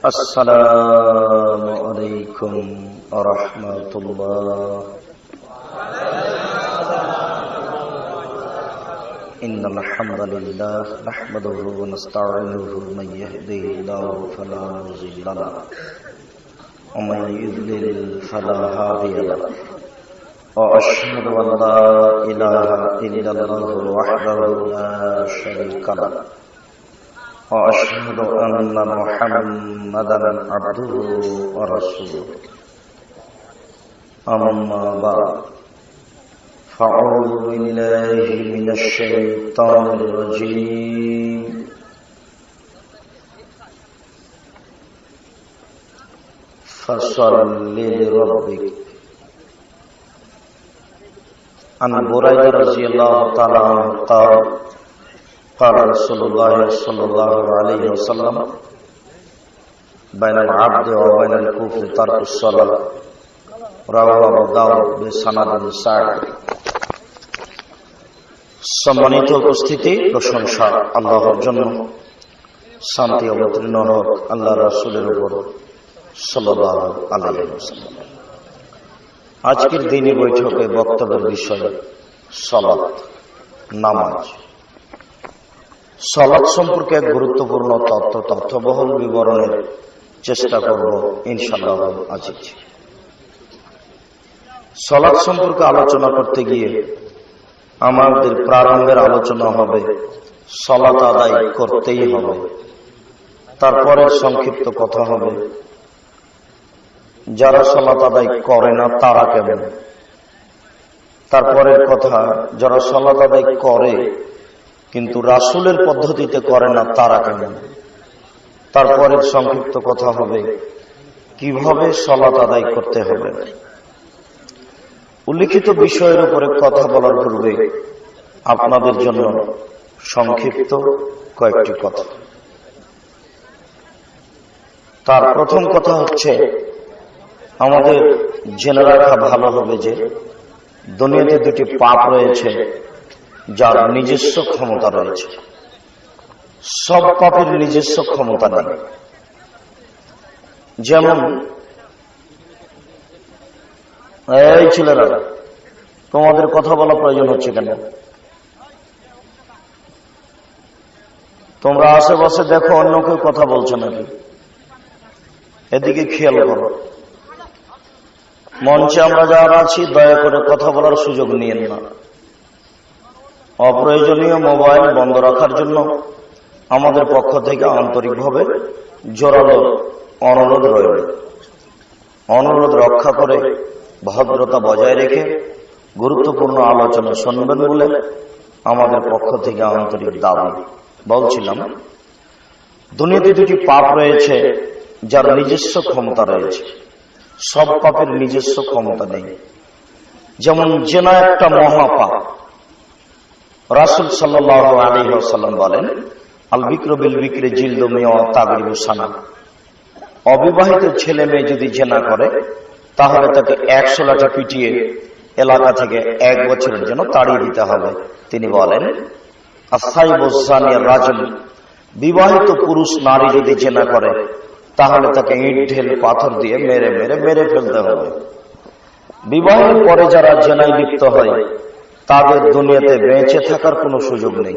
Assalamu alaikum warahmatullah. Innal hamdalillah nahmaduhu wa nasta'inuhu man yahdihillahu fala mudilla lahu wa man yudlil fala hadiya lahu. Wa ashhadu an la ilaha illallah wahdahu la sharika lahu. وأشهد أن محمدا عبده ورسوله أما بعد فأعوذ بالله من الشيطان الرجيم فصل لربك عن بريدة رضي الله تعالى عنه قال قال رسول الله صلى الله عليه وسلم بين العبد وبين الكفر ترك الصلاة رواه أبو داود بسند صحيح। সম্মানিত উপস্থিতি, প্রশংসা আল্লাহর জন্য, শান্তি অবতীর্ণ হোক আল্লাহ রাসূলের উপর সাল্লাল্লাহু আলাইহি ওয়াসাল্লাম। আজকের দিনী বৈঠকে বক্তব্যের বিষয় সালাত, নামাজ। সালাত সম্পর্কে এক গুরুত্বপূর্ণ তথ্যবহুল বিবরণের চেষ্টা করব ইনশাআল্লাহ আজিজ। সালাত সম্পর্কে আলোচনা করতে গিয়ে আমাদের প্রারম্ভের আলোচনা হবে সালাত আদায় করতেই হবে। তারপরে সংক্ষিপ্ত কথা হবে যারা সালাত আদায় করে না তারা কেমন। তারপরের কথা যারা সালাত আদায় করে কিন্তু রাসূলের পদ্ধতিতে করে না তারা কেমন। তারপরে সংক্ষিপ্ত কথা হবে কিভাবে সালাত আদায় করতে হবে। উল্লিখিত বিষয়ের উপরে কথা বলার পূর্বে আপনাদের জন্য সংক্ষিপ্ত কয়েকটি কথা। তার প্রথম কথা হচ্ছে আমাদের জেনে রাখা ভালো হবে যে দুনিয়াতে দুটি পাপ রয়েছে যার নিজস্ব ক্ষমতা রয়েছে। সব পাপের নিজস্ব ক্ষমতা নেই। যেমন এই ছেলেরা, তোমাদের কথা বলা প্রয়োজন হচ্ছে কেন? তোমরা আশেপাশে দেখো অন্য কেউ কথা বলছে নাকি? এদিকে খেয়াল করো। মঞ্চে আমরা যারা আছি দয়া করে কথা বলার সুযোগ নিয়েন না। অপ্রয়োজনীয় মোবাইল বন্ধ রাখার জন্য আমাদের পক্ষ থেকে আন্তরিকভাবে জোরালো অনুরোধ রইল। অনুরোধ রক্ষা করে ভদ্রতা বজায় রেখে গুরুত্বপূর্ণ আলোচনা শুনবেন বলে আমাদের পক্ষ থেকে আন্তরিক দাবি। বলছিলাম দুনিয়াতে দুটি পাপ রয়েছে যার নিজস্ব ক্ষমতা রয়েছে। সব পাপের নিজস্ব ক্ষমতা নেই। যেমন জিনা একটা মহাপাপ। রাসূল সাল্লাল্লাহু আলাইহি ওয়াসাল্লাম বলেন, আল বিকরু বিল বিকরি জিলদু মিয়া তাগরিবু সানা। অবিবাহিত ছেলে মেয়ে যদি জিনা করে তাহলে তাকে 100 লাঠি পিটিয়ে এলাকা থেকে 1 বছরের জন্য তাড়িয়ে দিতে হবে। তিনি বলেন, আসাইবুজ জানিয়া রাজুল, বিবাহিত পুরুষ নারী যদি জিনা করে তাহলে তাকে ইট ঢেল পাথর দিয়ে মেরে ফেলতে হবে। বিবাহের পরে যারা জিনায় লিপ্ত হয় তাদের দুনিয়াতে বেঁচে থাকার কোনো সুযোগ নেই।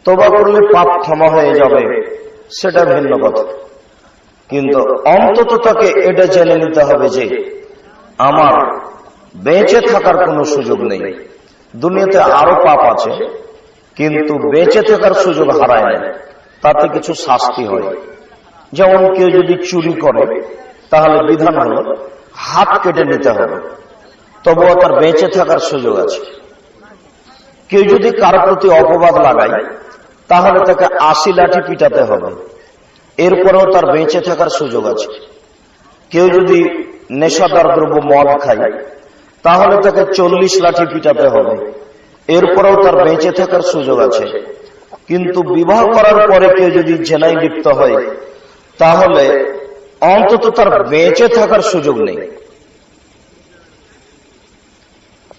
তওবা করলে পাপ ক্ষমা হয়ে যাবে, সেটা ভিন্ন কথা। কিন্তু অন্তত তাকে এটা জেনে নিতে হবে যে আমার বেঁচে থাকার কোনো সুযোগ নেই। দুনিয়াতে আরো পাপ আছে কিন্তু বেঁচে থাকার সুযোগ হারায় না, তাতে কিছু শাস্তি হয়। যেমন কেউ যদি চুরি করে তাহলে বিধান হলো হাত কেটে নিতে হবে, তবুও তার বেঁচে থাকার সুযোগ আছে। কেউ যদি কারো প্রতি অপবাদ লাগায় তাহলে তাকে 80 লাঠি পিটাতে হবে, এরপরেও তার বেঁচে থাকার সুযোগ আছে। কেউ যদি নেশাদার দ্রব্য মদ খায় তাহলে তাকে 40 লাঠি পিটাতে হবে, এরপরেও তার বেঁচে থাকার সুযোগ আছে। কিন্তু বিবাহ করার পরে কেউ যদি জেনায় লিপ্ত হয় তাহলে অন্তত তার বেঁচে থাকার সুযোগ নেই।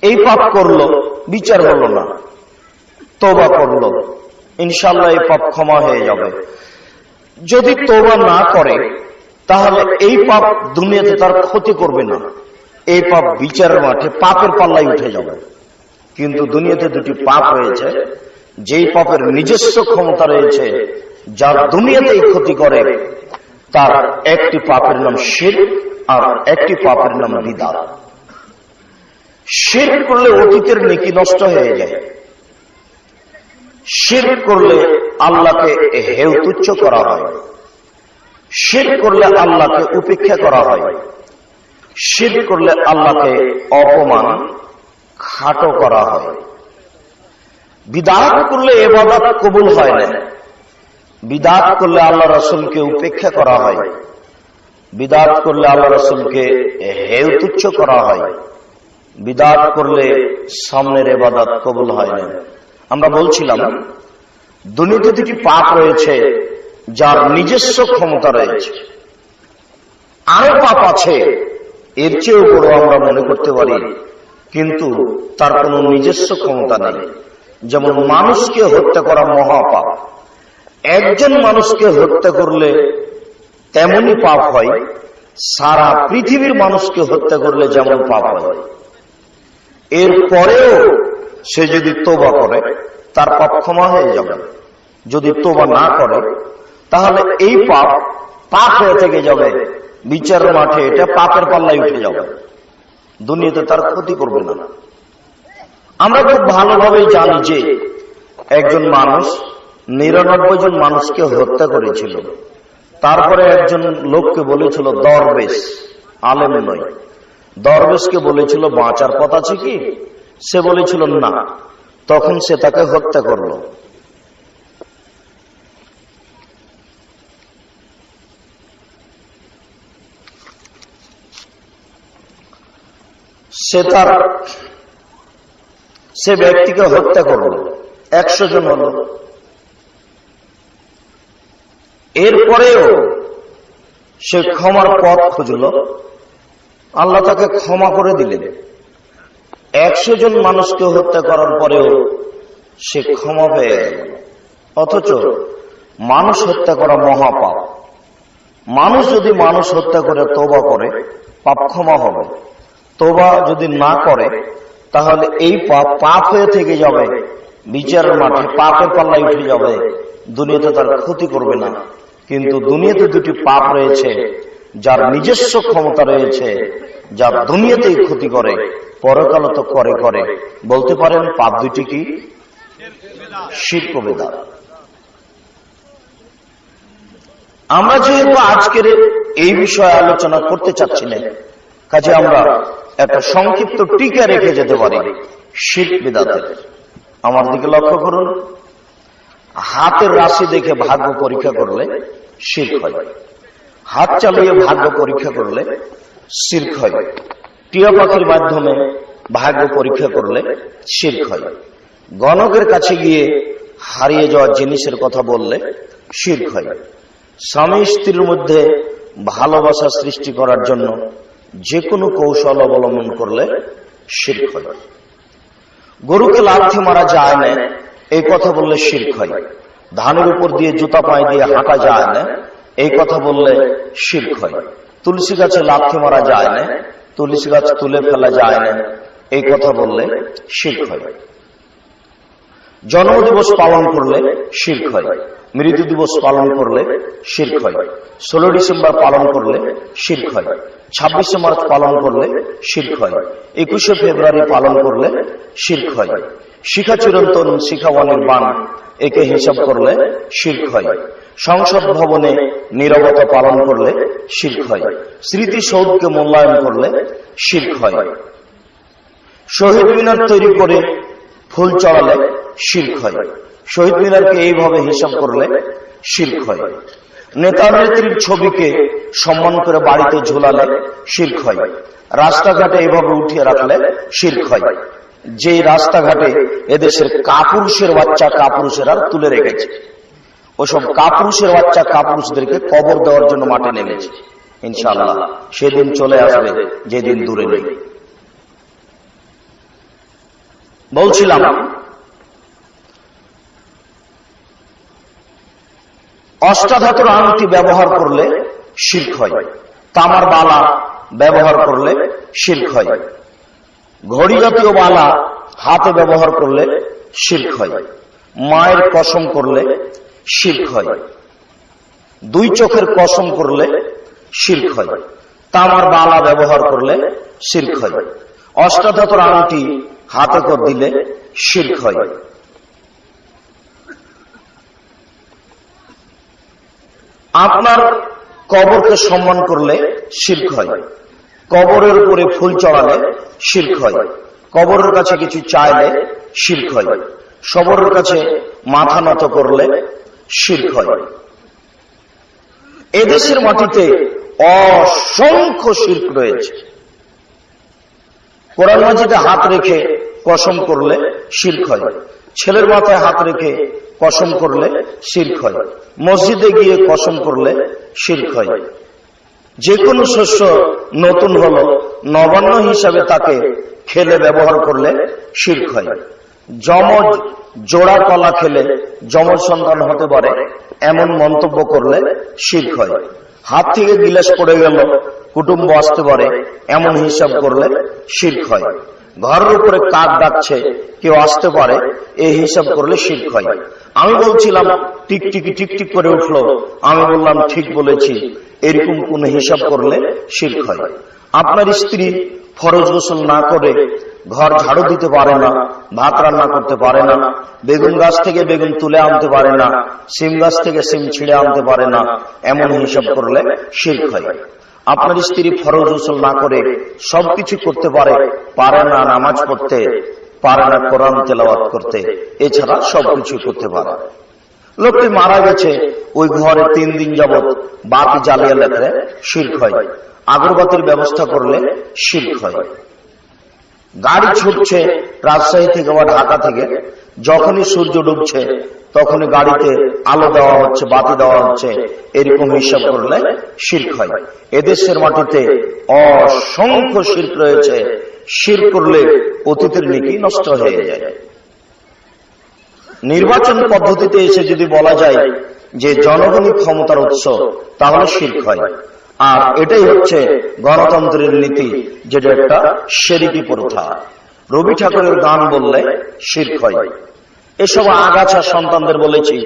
এই পাপ করলো, বিচার হলো না, তওবা করলো, ইনশাআল্লাহ এই পাপ ক্ষমা হয়ে যাবে। যদি তওবা না করে তাহলে এই পাপ দুনিয়াতে তার ক্ষতি করবে না, এই পাপ বিচারের মাঠে পাপের পাল্লায় উঠে যাবে। কিন্তু দুনিয়াতে দুটি পাপ রয়েছে, যেই পাপের নিজস্ব ক্ষমতা রয়েছে, যার দুনিয়াতেই ক্ষতি করে, তার একটি পাপের নাম শিরক আর একটি পাপের নাম বিদআত। শিরক করলে অতীতের নেকি নষ্ট হয়ে যায়, শিরক করলে আল্লাহকে হেয় তুচ্ছ করা হয়, শিরক করলে আল্লাহকে উপেক্ষা করা হয়, শিরক করলে আল্লাহকে অপমান খাটো করা হয়। বিদআত করলে ইবাদত কবুল হয় না, বিদআত করলে আল্লাহ রাসূলকে উপেক্ষা করা হয়, বিদআত করলে আল্লাহ রাসূলকে হেয় তুচ্ছ করা হয়, বিদআত করলে সামনের ইবাদত কবুল হয় না। আমরা বলছিলাম দুনিয়াতে দুটি পাপ রয়েছে যার নিজস্ব ক্ষমতা রয়েছে, আরো পাপ আছে এর চেয়েও বড় আমরা মনে করতে পারি, কিন্তু তার কোনো নিজস্ব ক্ষমতা নেই। যেমন মানুষকে হত্যা করা মহাপাপ, একজন মানুষকে হত্যা করলে তেমনই পাপ হয়, সারা পৃথিবীর মানুষকে হত্যা করলে যেমন পাপ হয়। এরপরেও সে যদি তওবা করে তার পাপ ক্ষমা হয়ে যাবে। যদি তওবা না করে তাহলে এই পাপ পাপ হয়ে থেকে যাবে, বিচারের মাঠে এটা পাপের পাল্লায় উঠে যাবে, দুনিয়াতে তার ক্ষতি করবে না। আমরা খুব ভালোভাবেই জানি যে একজন মানুষ 99 জন মানুষকে হত্যা করেছিল, তারপরে একজন লোককে বলেছিল দরবেশ, আলেম নয়, দরবেশকে বলেছিল বাঁচার পথ আছে কি? সে বলেছিল না, তখন সে তাকে হত্যা করলো। সে ব্যক্তিকে হত্যা করলো, 100 জন হল। এরপরেও সে ক্ষমার পথ খুঁজল, আল্লাহ তাকে ক্ষমা করে দিলেন। 100 জন মানুষকে হত্যা করার পরেও সে ক্ষমা পেয়ে গেল। অথচ মানুষ হত্যা করা মহাপাপ। মানুষ যদি মানুষ হত্যা করে তওবা করে পাপ ক্ষমা হবে, তওবা যদি না করে তাহলে এই পাপ পাপ হয়ে থেকে যাবে, বিচারের মাঠে পাপের পাল্লায় উঠে যাবে, দুনিয়াতে তার ক্ষতি করবে না। কিন্তু দুনিয়াতে দুটি পাপ রয়েছে যার নিজস্ব ক্ষমতা রয়েছে, যার দুনিয়াতেই ক্ষতি করে, পরকালে তো করে করে। বলতে পারেন পাপ দুটি কি? শিরক ও বিদআত। আমরা যেহেতু আজকের এই বিষয়ে আলোচনা করতে চাচ্ছি না, কাজে আমরা একটা সংক্ষিপ্ত টিকা রেখে যেতে পারি শিরক বিদআতের। আমার দিকে লক্ষ্য করুন, হাতের রাশি দেখে ভাগ্য পরীক্ষা করলে শিরক হয়, হাত চালিয়ে ভাগ্য পরীক্ষা করলে শিরক হয়, টিয়া পাখির মাধ্যমে ভাগ্য পরীক্ষা করলে শিরক হয়, গণকের কাছে গিয়ে হারিয়ে যাওয়া জিনিসের কথা বললে শিরক হয়, স্বামী স্ত্রীর মধ্যে ভালোবাসা সৃষ্টি করার জন্য যে কোনো কৌশল অবলম্বন করলে শিরক হয়, গরুকে লাথি মারা যায় না এই কথা বললে শিরক হয়, ধানের উপর দিয়ে জুতা পায়ে দিয়ে হাঁটা যায় না এই কথা বললে শিরক হয়, তুলসী গাছে লাথি মারা যায় না, তুলসী গাছ তুলে ফেলা যায় না এই কথা বললে শিরক হয়, জন্মদিবস পালন করলে শিরক হয়, মৃত্যু দিবস পালন করলে শিরক হয়, 16 ডিসেম্বর পালন করলে শিরক হয়, 26শে মার্চ পালন করলে শিরক হয়, 21শে ফেব্রুয়ারি পালন করলে শিরক হয়, শিখা চিরন্তন শিখা অনির্বাণ একে হিসাব করলে শিরক হয়, সংসদ ভবনে নীরবতা পালন করলে শিরক হয়, স্মৃতিসৌধকে মূল্যায়ন করলে শিরক হয়, শহীদ মিনার তৈরি করে ফুল চড়ালে শিরক হয়, শহীদ মিনারকে এইভাবে হিসাব করলে শিরক হয়, নেতা নেত্রীর ছবিকে সম্মান করে বাড়িতে ঝোলালে শিরক হয়, রাস্তাঘাটে এইভাবে উঠিয়ে রাখলে শিরক হয়, যে রাস্তাঘাটে এদেশের কাপুরুষের বাচ্চা কাপুরুষেরা তুলে রেখেছে, ওসব কাপুরুষের বাচ্চা কাপুরুষদেরকে কবর দেওয়ার জন্য মাঠে নেমেছে। ইনশাআল্লাহ সেদিন চলে আসবে যেদিন দূরে নেই। বলছিলাম অষ্টাধাতুর আংটি ব্যবহার করলে শিরক হয়, তামার বালা ব্যবহার করলে শিরক হয়, ঘড়ি জাতীয় বালা হাতে ব্যবহার করলে শিরক হয়, মায়ের কসম করলে শিরক হয়, দুই চোখের কসম করলে শিরক হয়, তামার বালা ব্যবহার করলে শিরক হয়, অষ্টাধাতুর আংটি হাতে করে দিলে শিরক হয়। আপনার কবরকে সম্মান করলে শিরক হয়, কবরের উপরে ফুল চড়ালে শিরক হয়, কবরের কাছে কিছু চাইলে শিরক হয়, কবরের কাছে মাথা নত করলে শিরক হয়। এদেশের মাটিতে অসংখ্য শিরক রয়েছে। কোরআন মাজিদে হাত রেখে কসম করলে শিরক হয়, ছেলের মাথায় হাত রেখে কসম করলে শিরক হয়, মসজিদে গিয়ে কসম করলে শিরক হয়, যে কোনো শস্য নতুন হলো নবান্ন হিসাবে তাকে খেলে ব্যবহার করলে শিরক হয়, যমজ জোড়া কলা খেলে যমজ সন্তান হতে পারে এমন মন্তব্য করলে শিরক হয়, হাত থেকে গিলাস পড়ে গেল কুটুম্ব আসতে পারে এমন হিসাব করলে শিরক হয়, ঘরের উপরে কাক ডাকছে কেউ আসতে পারে এই হিসাব করলে শিরক হয়। আমি বলছিলাম টিকটিকি টিকটিক করে উঠলো, আমি বললাম ঠিক বলেছি, এরকম কোন হিসাব করলে শিরক হয়। আপনার স্ত্রী ফরজ গোসল না করে ঘর ঝাড়ু দিতে পারে না, ভাত রান্না করতে পারে না, বেগুন গাছ থেকে বেগুন তুলে আনতে পারে না, সিম গাছ থেকে সিম ছিঁড়ে আনতে পারে না, এমন হিসাব করলে শিরক হয়। আপনার স্ত্রী ফরজ গোসল না করে সবকিছু করতে পারে, পারে না নামাজ পড়তে, পারে না কোরআন তেলাওয়াত করতে, এছাড়া সবকিছু করতে পারে। লোকটি মারা গেছে, ওই ঘরে 3 দিন যাবৎ বাতি জ্বালিয়ে রাখলে শিরক হয়, আগরবাতির ব্যবস্থা করলে শিরক হয়। গাড়ি ছুটছে রাজশাহী থেকে বা ঢাকা থেকে, যখনই সূর্য ডুবছে তখনই গাড়িতে আলো দেওয়া হচ্ছে, বাতি দেওয়া হচ্ছে, এরকম হিসাব করলে শিরক হয়। এদেশের মাটিতে অসংখ্য শিরক রয়েছে, শিরক করলে অতীতের নেকি নষ্ট হয়ে যায়। নির্বাচন পদ্ধতিতে এসে যদি বলা যায় যে জনগণই ক্ষমতার উৎস, তাহলে শিরক হয়। আর এটাই হচ্ছে গণতন্ত্রের নীতি, যেটা একটা শিরকি প্রথা। রবি ঠাকুরের গান বললে শিরক হয়। এসব আগাছা সন্তানদের বলেছি,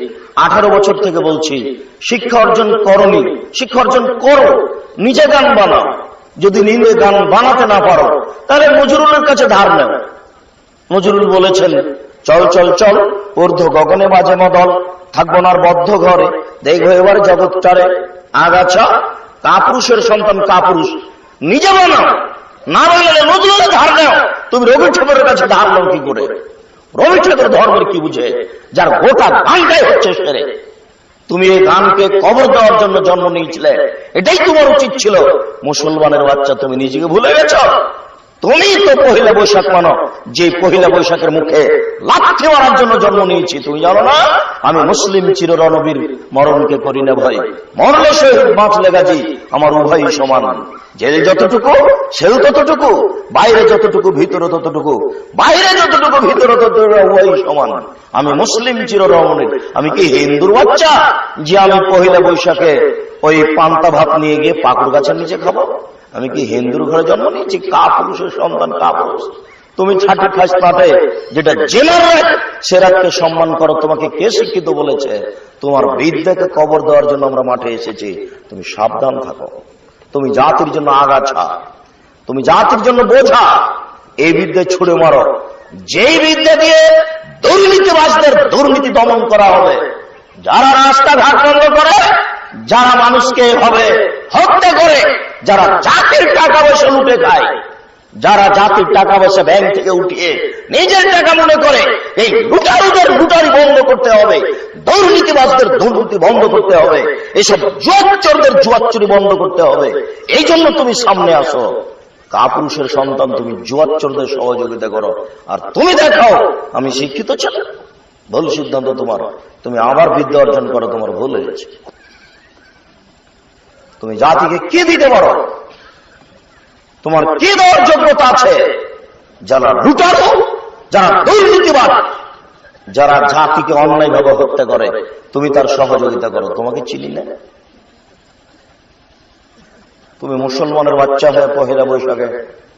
18 বছর থেকে বলছি, শিক্ষা অর্জন করনি, শিক্ষা অর্জন করো, নিজে গান বানাও। যদি নিজে গান বানাতে না পারো তাহলে নজরুলের কাছে ধার নেও। নজরুল বলেছেন, চল চল চল ঊর্ধ্ব গগনে বাজে মদল, থাকবো না বদ্ধ ঘরে, দেখবো এবার জগৎটারে। আগাছা কাপুরুষের সন্তান, কাপুরুষ, নিজে বানাও, না বানালে নজরুলের ধার নেও। তুমি রবি ঠাকুরের কাছে ধার নাও কি করে? রবি ঠাকুর ধর্মের কি বুঝে, যার গোটা গানটাই হচ্ছে সেরে। তুমি এই গানকে কবর দেওয়ার জন্য জন্ম নিয়েছিলে, এটাই তোমার উচিত ছিল। মুসলমানের বাচ্চা, তুমি নিজেকে ভুলে গেছ। তুমি তো পহিলা বৈশাখ মানো, যে পহিলা বৈশাখের মুখে লাথি মারার জন্য জন্ম নিয়েছি। তুমি জানো না আমি মুসলিম চির রণবীর, মরণকে করি না ভয়, মরলে শহীদ বাঁচলে গাজী, আমার উভয়ই সমান। জেল যতটুকু সেও ততটুকু, বাইরে যতটুকু ভিতরে ততটুকু, বাইরে যতটুকু ভিতরে ততটুকু, উভয়ই সমান। আমি মুসলিম চির রণবীর। আমি কি হিন্দুর বাচ্চা যে আমি পহিলা বৈশাখে ওই পান্তা ভাত নিয়ে গিয়ে পাকুড় গাছের নিচে খাবো? আমি কি হিন্দুর ঘরে জন্ম নিয়েছি? কাপুরুষের সন্তান, কাপুরুষ। তুমি ছাটি খাস পাঠে যেটা জেনার রাখ, সে রাতকে সম্মান করো। তোমাকে কে শিক্ষিত বলেছে? তোমার বিদ্যাকে কবর দেওয়ার জন্য আমরা মাঠে এসেছি। তুমি সাবধান থাকো। তুমি জাতির জন্য আগাছা, তুমি জাতির জন্য বোঝা। এই বিদ্যা ছুড়ে মারো, যেই বিদ্যা দিয়ে দুর্নীতিবাজদের দুর্নীতি দমন করা হবে। যারা রাস্তাঘাট বন্ধ করে, যারা মানুষকে এভাবে হত্যা করে, যারা জাতির টাকা পয়সা লুটে খায়, যারা জাতির টাকা পয়সা ব্যাংক থেকে উঠিয়ে নিজের টাকা মনে করে, এই লুটারুদের লুটারি বন্ধ করতে হবে, দুর্নীতিবাজদের দুর্নীতি বন্ধ করতে হবে, এসব জুয়াচোরদের জুয়াচুরি বন্ধ করতে হবে। এই জন্য তুমি সামনে আসো। কাপুরুষের সন্তান, তুমি জুয়াচোরদের সহযোগিতা করো, আর তুমি দেখাও আমি শিক্ষিত ছেলে। ভুল সিদ্ধান্ত তোমার। তুমি আবার বিদ্যা অর্জন করো, তোমার ভুল হয়েছে। তুমি জাতিকে কি দিতে পারো? তোমার কি দেওয়ার যোগ্যতা আছে? যারা লুটারো, যারা দুর্নীতিবাদ, যারা জাতিকে অন্যায়ভাবে হত্যা করে তুমি তার সহযোগিতা করো। তোমাকে চিনি না? তুমি মুসলমানের বাচ্চা হয়ে পহেলা বৈশাখে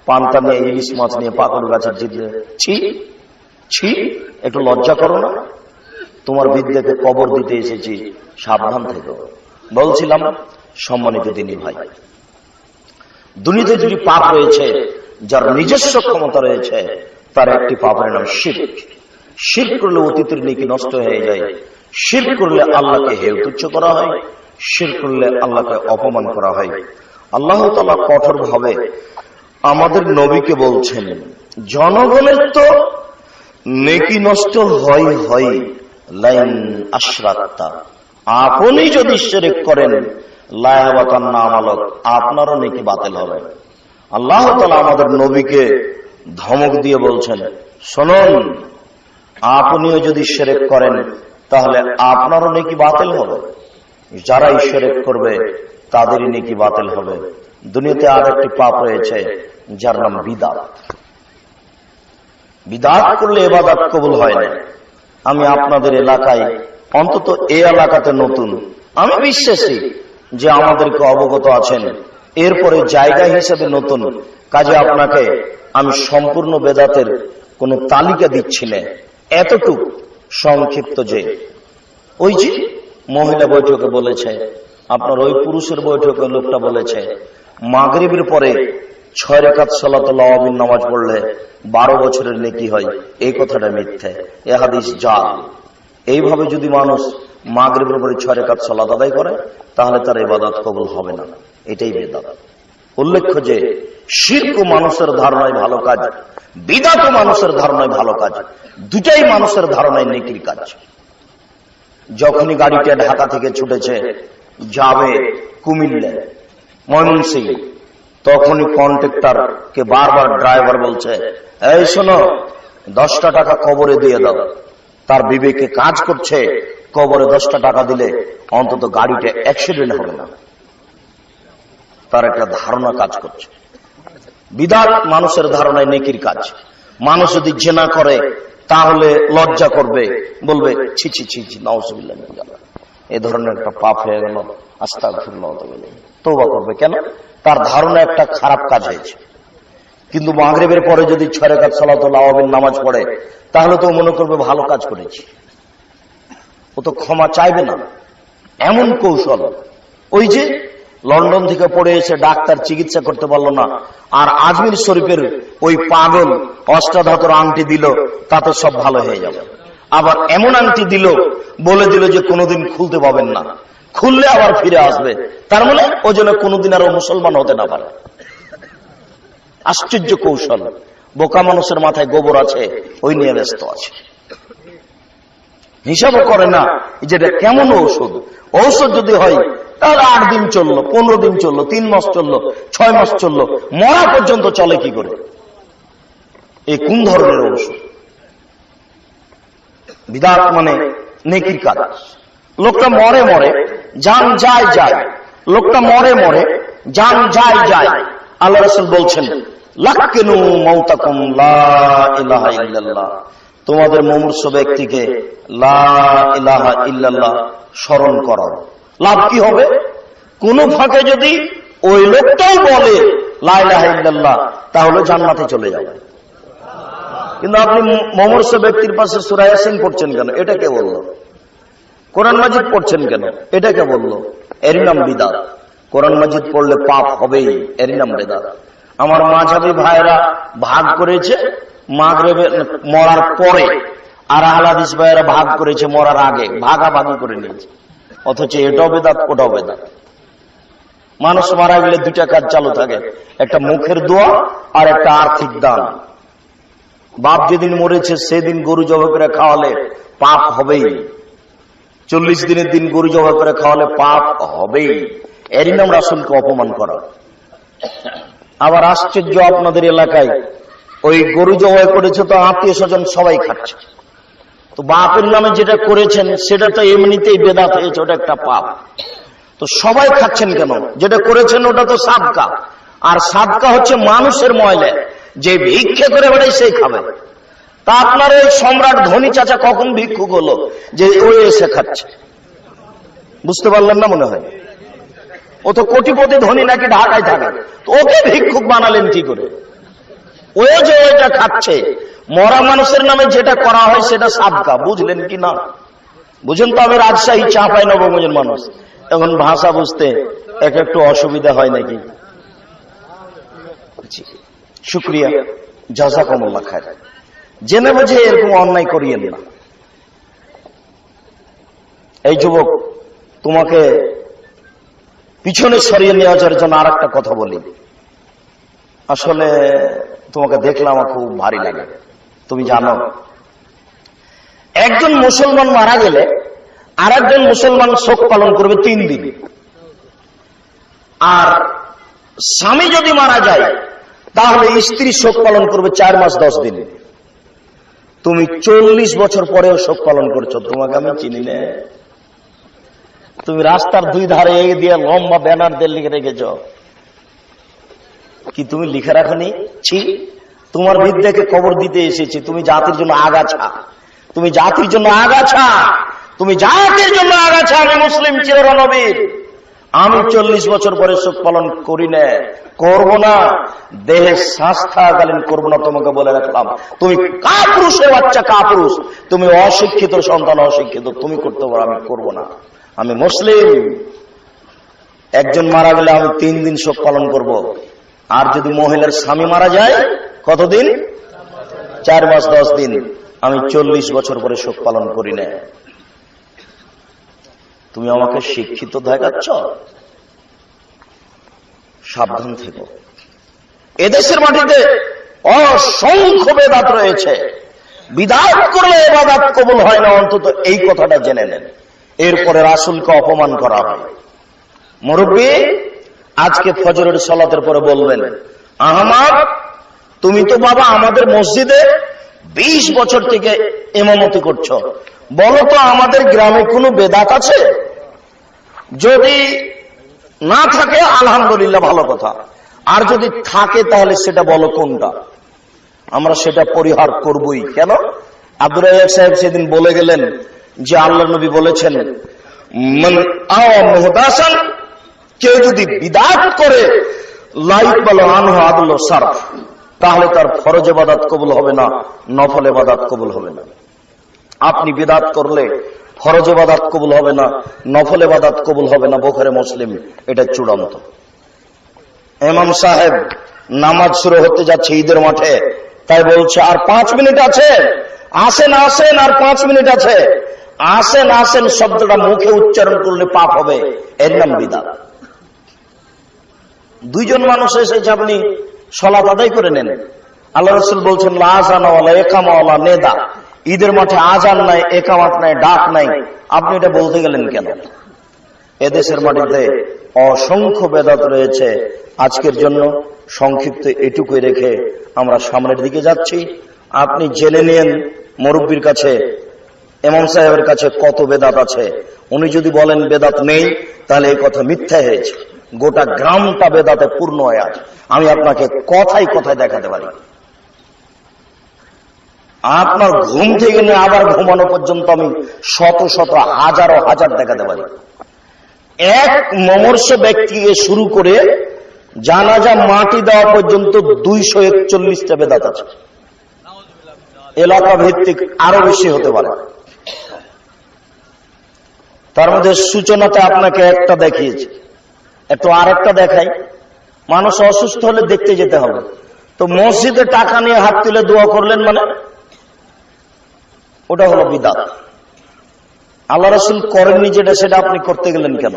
পান্তা নিয়ে ইলিশ মাছ নিয়ে পাকড় গাছের জিতলে ছি ছি, একটু লজ্জা করো না? তোমার বিদ্যাকে কবর দিতে এসেছি, সাবধান থেকো। বলছিলাম সম্মানিত দিনী ভাই, দুনিয়াতে যদি পাপ রয়েছে, যার নিজস্ব ক্ষমতা রয়েছে, তার একটি পাপের নাম শিরক। শিরক করলে অতীতের নেকি নষ্ট হয়ে যায়। শিরক করলে আল্লাহকে হেয় তুচ্ছ করা হয়। শিরক করলে আল্লাহকে অপমান করা হয়। আল্লাহ তাআলা কঠোর ভাবে আমাদের নবীকে বলছেন, জনগণের তো নেকি নষ্ট হয় হয়, লাইন আশরাকতা, আপনি যদি শিরক করেন লায়াবাতান নামালক, আপনারও নেকি বাতিল হবে। আল্লাহ তাআলা আমাদের নবীকে ধমক দিয়ে বলছেন, শুনুন, আপনিও যদি শিরক করেন তাহলে আপনারও নেকি বাতিল হবে। যারাই শিরক করবে তাদেরই নেকি বাতিল হবে। দুনিয়াতে আর একটি পাপ রয়েছে যার নাম বিদআত। বিদআত করলে ইবাদত কবুল হয় না। আমি আপনাদের এলাকায়, অন্তত এই এলাকাতে নতুন, আমি বিশ্বাসী যে আমাদেরকে অবগত আছেন, এরপরে জায়গা হিসেবে নতুন, কাজে আপনাকে আমি সম্পূর্ণ বেদাতের কোন তালিকা দিচ্ছি না, এতটুক সংক্ষিপ্ত যে ওই যে মহিলা বৈঠকে বলেছে, আপনার ওই পুরুষের বৈঠকে লোকটা বলেছে মাগরিবের পরে 6 রাকাত সালাতুল আওয়াবিন নামাজ পড়লে 12 বছরের নেকি হয়, এই কথাটা মিথ্যে, এ হাদিস জাল। এইভাবে যদি মানুষ মাগরিবের পরে 6 রাকাত সালাত আদায় করে তাহলে তার ইবাদত কবুল হবে না, এটাই বেদাত। উল্লেখ্য যে শিরক মানুষের ধারণায় ভালো কাজ, বিদআত মানুষের ধারণায় ভালো কাজ, দুটাই মানুষের ধারণায় নেকির কাজ। যখনই গাড়িটা ঢাকা থেকে ছুটেছে যাবে কুমিল্লা, ময়মনসিংহ, তখনই কন্ট্রাক্টরকে বারবার ড্রাইভার বলছে, এই শোনো, 10টা টাকা কবরে দিয়ে দাও। তার বিবেকে কাজ করছে, কবরে 10টা টাকা দিলে অন্তত গাড়িটা অ্যাক্সিডেন্ট হবে না। তার একটা ধারণা কাজ করছে। বিদআত মানুষের ধারণায় নেকির কাজ। মানুষ যদি জিনা করে তাহলে লজ্জা করবে, বলবে ছি ছি ছি ছি, নাউজুবিল্লাহ, এই ধরনের একটা পাপ হয়ে গেল, আস্তাগফিরুল্লাহ, তওবা করবে। কেন? তার ধারণা একটা খারাপ কাজ হয়েছে। কিন্তু মাগরিবের পরে যদি 6 রাকাত সালাতুল আওয়াবিন নামাজ পড়ে তাহলে তো মনে করবে ভালো কাজ করেছি, ও তো ক্ষমা চাইবে না। এমন কৌশল। ওই যে লন্ডন থেকে পড়ে এসে ডাক্তার চিকিৎসা করতে পারলো না, আর আজমির শরীফের ওই পাগল অষ্টাধাতুর আংটি দিল, তাতে সব ভালো হয়ে যাবে। আবার এমন আংটি দিল, বলে দিল যে কোনোদিন খুলতে পাবেন না, খুললে আবার ফিরে আসবে, তার মানে ও যেন কোনোদিন আর মুসলমান হতে না পারে। আশ্চর্য কৌশল। বোকা মানুষের মাথায় গোবর আছে, ওই নিয়ে ব্যস্ত আছে, হিসাবও করে না যেটা কেমন ঔষধ। ঔষধ যদি হয় তাহলে 8 দিন চললো, 15 দিন চললো, 3 মাস চললো, 6 মাস চললো, মরা পর্যন্ত চলে কি করে? এই কোন ধরনের ঔষধ? বিদআত মানে নেকির কাজ। লোকটা মরে মরে, জান যায় যায়, লোকটা মরে মরে, জান যায় যায়। আল্লাহ রাসূল বলছেন, লাক্কিনু মাউতাকুম লা ইলাহা ইল্লাল্লাহ, তোমাদের মুমূর্ষ ব্যক্তিকে লা ইলাহা ইল্লাল্লাহ স্মরণ করো। লাভ কি হবে? কোন ফাঁকে যদি ওই লোকটাই বলে লা ইলাহা ইল্লাল্লাহ, তাহলে জান্নাতে চলে যাবে। কিন্তু আপনি মুমূর্ষ ব্যক্তির পাশে সূরা ইয়াসিন পড়ছেন কেন? এটা কে বলল? কোরআন মাজিদ পড়ছেন কেন? এটা কে বলল? এর নাম বিদআত। কোরআন মাজিদ পড়লে পাপ হবেই, এর নাম বিদআত। আমার মাযহাবী ভাইরা ভাগ করেছে মাগরিবে মরার পরে, আর আহলে হাদিস ভাইরা ভাগ করেছে মরার আগে, ভাগাভাগি করে নিয়েছে। অথচ এটাও বেদাত, ওটাও বেদাত। মানুষ মারা গেলে 2টা কাজ চালু থাকে, একটা মুখের দোয়া আর একটা আর্থিক দান। বাপ যেদিন মরেছে সেদিন গরু জবাই করে খাওয়ালে পাপ হবেই, 40 দিনের দিন গরু জবাই করে খাওয়ালে পাপ হবেই। এরই নাম রাসূলকে অপমান করা। আবার আশ্চর্য, আপনাদের এলাকায় ওই গরু জবাই করেছে তো আত্মীয় স্বজন সবাই খাচ্ছে, তো বাপের নামে যেটা করেছেন সেটা তো এমনিতেই বেদাত হয়েছে, ওটা একটা পাপ। তো সবাই খাচ্ছেন কেন? যেটা করেছেন ওটা তো সাদকা, আর সাদকা হচ্ছে মানুষের ময়লা, যে ভিক্ষা করে বেড়াই সেই খাবে। তা আপনার ওই সম্রাট ধনী চাচা কখন ভিক্ষুক হলো যে ও এসে খাচ্ছে? বুঝতে পারলেন না মনে হয়? ও তো কোটিপতি ধনী নাকি ঢাকায় থাকে, তো ওকে ভিক্ষুক বানালেন কি করে? ও যে ওইটা খাচ্ছে, মরা মানুষের নামে যেটা করা হয় সেটা সাদকা, বুঝলেন কি না? বুঝেন তো? আমি রাজশাহী চাঁপাই নবগঞ্জের মানুষ, এখন ভাষা বুঝতে একটু অসুবিধা হয় নাকি? শুক্রিয়া, জাযাকুমুল্লাহ খায়র। জেনে বুঝে এরকম অন্যায় করিয়েন না। এই যুবক, তোমাকে পিছনে সরিয়ে নেওয়ার জন্য আর একটা কথা বলি। আসলে তোমাকে দেখলে আমার খুব ভারী লাগে। তুমি জানো, একজন মুসলমান মারা গেলে আর একজন মুসলমান শোক পালন করবে 3 দিন, আর স্বামী যদি মারা যায় তাহলে স্ত্রী শোক পালন করবে 4 মাস 10 দিন। তুমি 40 বছর পরেও শোক পালন করছো। তোমাকে আমি চিনি না। তুমি রাস্তার 2 ধারে দিয়ে লম্বা ব্যানার দিয়ে লিখে রেখেছ, কি তুমি লিখে রাখনি? ছি, তোমার বিদ্যাকে কবর দিতে এসেছি। তুমি জাতির জন্য আগাছা, তুমি জাতির জন্য আগাছা, তুমি জাতির জন্য আগাছা। আমি মুসলিম চিরনবীর, আমি 40 বছর পরে শোক পালন করি না, করব না, দেহে শ্বাস থাকাকালীন করবো না। তোমাকে বলে রাখলাম, তুমি কাপুরুষের বাচ্চা, কাপুরুষ। তুমি অশিক্ষিত সন্তান, অশিক্ষিত। তুমি করতে পারো, আমি করব না। আমি মুসলিম। একজন মারা গেলে আমি 3 দিন শোক পালন করব। আর যদি মহিলার স্বামী মারা যায় কতদিন? 4 মাস 10 দিন। আমি 40 বছর পরে শোক পালন করি না। তুমি আমাকে শিক্ষিত দেখাচ্ছ? সাবধান থেকো। এদেশের মাটিতে অসংখ্য বেদাত রয়েছে। বিদাত করলে ইবাদত কবুল হয় না, অন্তত এই কথাটা জেনে নেন। এরপরে রাসূলকে অপমান করা হয়। মুরব্বী, আজকে ফজরের সালাতের পরে বলবেন, আহমদ, তুমি তো বাবা আমাদের মসজিদে 20 বছর থেকে ইমামতি করছো, বলো তো আমাদের গ্রামে কোনো বেদাত আছে? যদি না থাকে আলহামদুলিল্লাহ, ভালো কথা। আর যদি থাকে তাহলে সেটা বলো কোনটা, আমরা সেটা পরিহার করবই। কেন? আব্দুর রাজ্জাক সাহেব সেদিন বলে গেলেন যে আল্লাহর নবী বলেছেন, মান আওয়া মুহদাসান, কেউ যদি বিদআত করে লা ইকবালু আনহু আদলু সারফ, তাহলে তার ফরজ ইবাদত কবুল হবে না, নফল ইবাদত কবুল হবে না। আপনি বিদআত করলে ফরজ ইবাদত কবুল হবে না, নফল ইবাদত কবুল হবে না। বুখারী মুসলিম, এটা চূড়ান্ত। ইমাম সাহেব নামাজ শুরু হতে যাচ্ছে ঈদের মাঠে, তাই বলছে আর 5 মিনিট আছে, আসেন আসেন, আর 5 মিনিট আছে। আসেন আসেন শব্দটা মুখে উচ্চারণ করলে পাপ হবে, এর নাম বিদআত। 2 জন মানুষ এসেছে, আপনি সালাত আদায় করে নেন। আল্লাহ রাসূল বলছেন, লা আযানা ওয়ালা ইকামা ওয়ালা নিদা, ঈদের মাঠে আজান নাই, একামাত নাই, ডাক নাই। আপনি এটা বলতে গেলেন কেন? এদেশের মাটিতে অসংখ্য বেদাত রয়েছে। আজকের জন্য সংক্ষিপ্ত এটুকুই রেখে আমরা সামনের দিকে যাচ্ছি। আপনি জেনে নিন মুরব্বির কাছে, ইমাম সাহেবের কাছে কত বেদাত আছে। উনি যদি বলেন বেদাত নেই, তাহলে এই কথা মিথ্যা হয়েছে। গোটা গ্রামটা বেদাতে পূর্ণ হয়ে আছে। আমি আপনাকে কথায় কথায় দেখাতে পারি। আপনার ঘুম থেকে নিয়ে আবার ঘুমানো পর্যন্ত আমি শত শত হাজারো হাজার দেখাতে পারি। এক মমর্ষ ব্যক্তিকে শুরু করে জানাজা মাটি দেওয়া পর্যন্ত 241টা বেদাত আছে। এলাকা ভিত্তিক আরো বেশি হতে পারে। তার মধ্যে সূচনাতে আপনাকে একটা দেখিয়েছি, একটু আরেকটা দেখাই। মানুষ অসুস্থ হলে দেখতে যেতে হবে, তো মসজিদে টাকা নিয়ে হাত তুলে দোয়া করলেন, মানে ওটা হলো বিদআত। আল্লাহ রাসূল করেননি যেটা, সেটা আপনি করতে গেলেন কেন?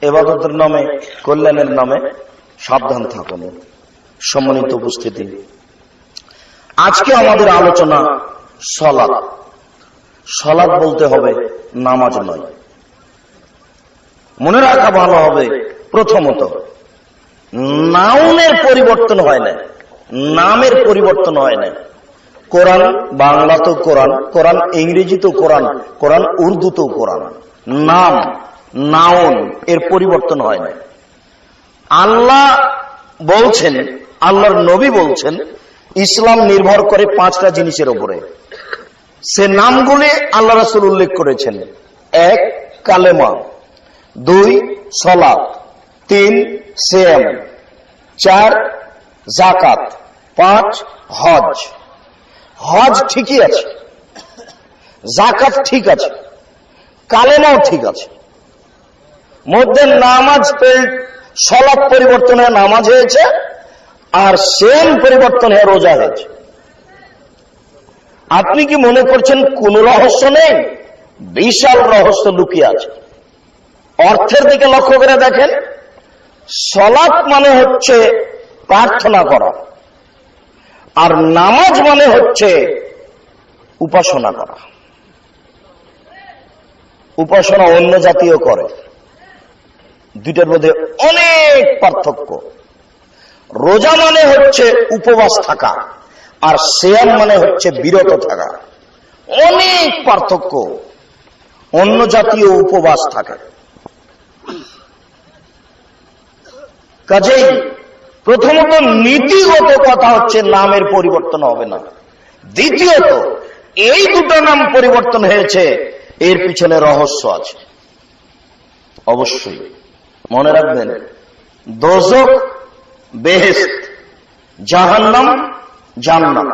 ইবাদতের নামে, কল্যাণের নামে সাবধান থাকুন। সম্মানিত উপস্থিতি, আজকে আমাদের আলোচনা সালাত। সালাত বলতে হবে নামাজ নয়। মনে রাখা ভালো হবে, প্রথমত নাউনের পরিবর্তন হয় না, নামের পরিবর্তন হয় না। কোরআন বাংলা তো কোরআন, কোরআন ইংরেজি তো কোরআন, কোরআন উর্দু তো কোরআন। নাম, নাউন, এর পরিবর্তন হয় না। আল্লাহ বলছেন, আল্লাহর নবী বলছেন ইসলাম নির্ভর করে 5টা জিনিসের উপরে। সে নামগুলি আল্লাহ রাসূল উল্লেখ করেছেন। 1 কালেমা, 2 সালাত, 3 সিয়াম, 4 যাকাত, 5 হজ। হজ ঠিকই আছে, যাকাত ঠিক আছে, কালেমাও ঠিক আছে। মধ্যে নামাজ সালাত পরিবর্তন হয়ে নামাজ হয়েছে, আর সিয়াম পরিবর্তন হয়ে রোজা হয়েছে। আপনি কি মনে করছেন কোন রহস্য নেই? বিশাল রহস্য লুকিয়ে আছে। অর্থের দিকে লক্ষ্য করে দেখেন, সালাত মানে হচ্ছে প্রার্থনা করা, আর নামাজ মানে হচ্ছে উপাসনা করা। উপাসনা অন্য জাতীয় করে, দুইটার মধ্যে অনেক পার্থক্য। রোজা মানে হচ্ছে উপবাস থাকা, আর সিয়াম মানে হচ্ছে বিরত থাকা। অনেক পার্থক্য। অন্য জাতীয় উপবাস থাকে। কাজেই প্রথমত নীতিগত কথা হচ্ছে নামের পরিবর্তন হবে না। দ্বিতীয়ত এই দুটো নাম পরিবর্তন হয়েছে, এর পিছনে রহস্য আছে। অবশ্যই মনে রাখবেন, দোজখ বেহেশত, জাহান্নাম জান্নাত,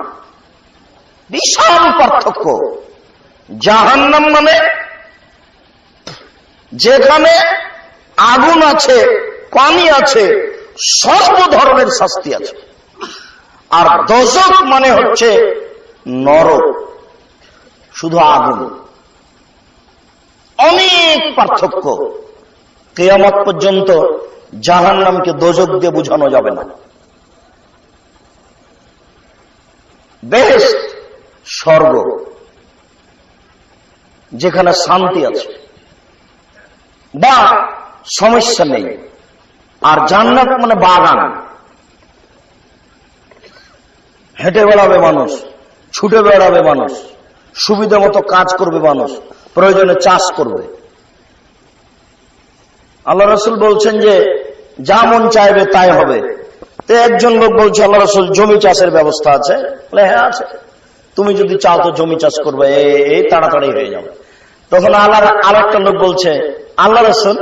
বিশাল পার্থক্য। জাহান্নাম মানে যেখানে আগুন আছে, পানি আছে, সর্ব ধরনের শাস্তি আছে। আর দোজখ মানে হচ্ছে নরক, শুধু আগুন। অনেক পার্থক্য। কিয়ামত পর্যন্ত জাহান্নামকে দোজখ দিয়ে বোঝানো যাবে না। বেহেশত স্বর্গ, যেখানে শান্তি আছে বা সমস্যা নেই। আর জান্নাত মানে বাগান, হেঁটে বেড়াবে মানুষ, ছুটে বেড়াবে মানুষ, সুবিধা মতো কাজ করবে মানুষ, প্রয়োজনে চাষ করবে। আল্লাহ রাসূল বলছেন যে যা মন চাইবে তাই হবে। তো একজন লোক বলছে, আল্লাহ রাসূল জমি চাষের ব্যবস্থা আছে? বলে হ্যাঁ আছে। তুমি যদি চাও তো জমি চাষ করবে, এই তাড়াতাড়ি হয়ে যাবে। তখন আরেকটা লোক বলছে, আল্লাহ রাসূল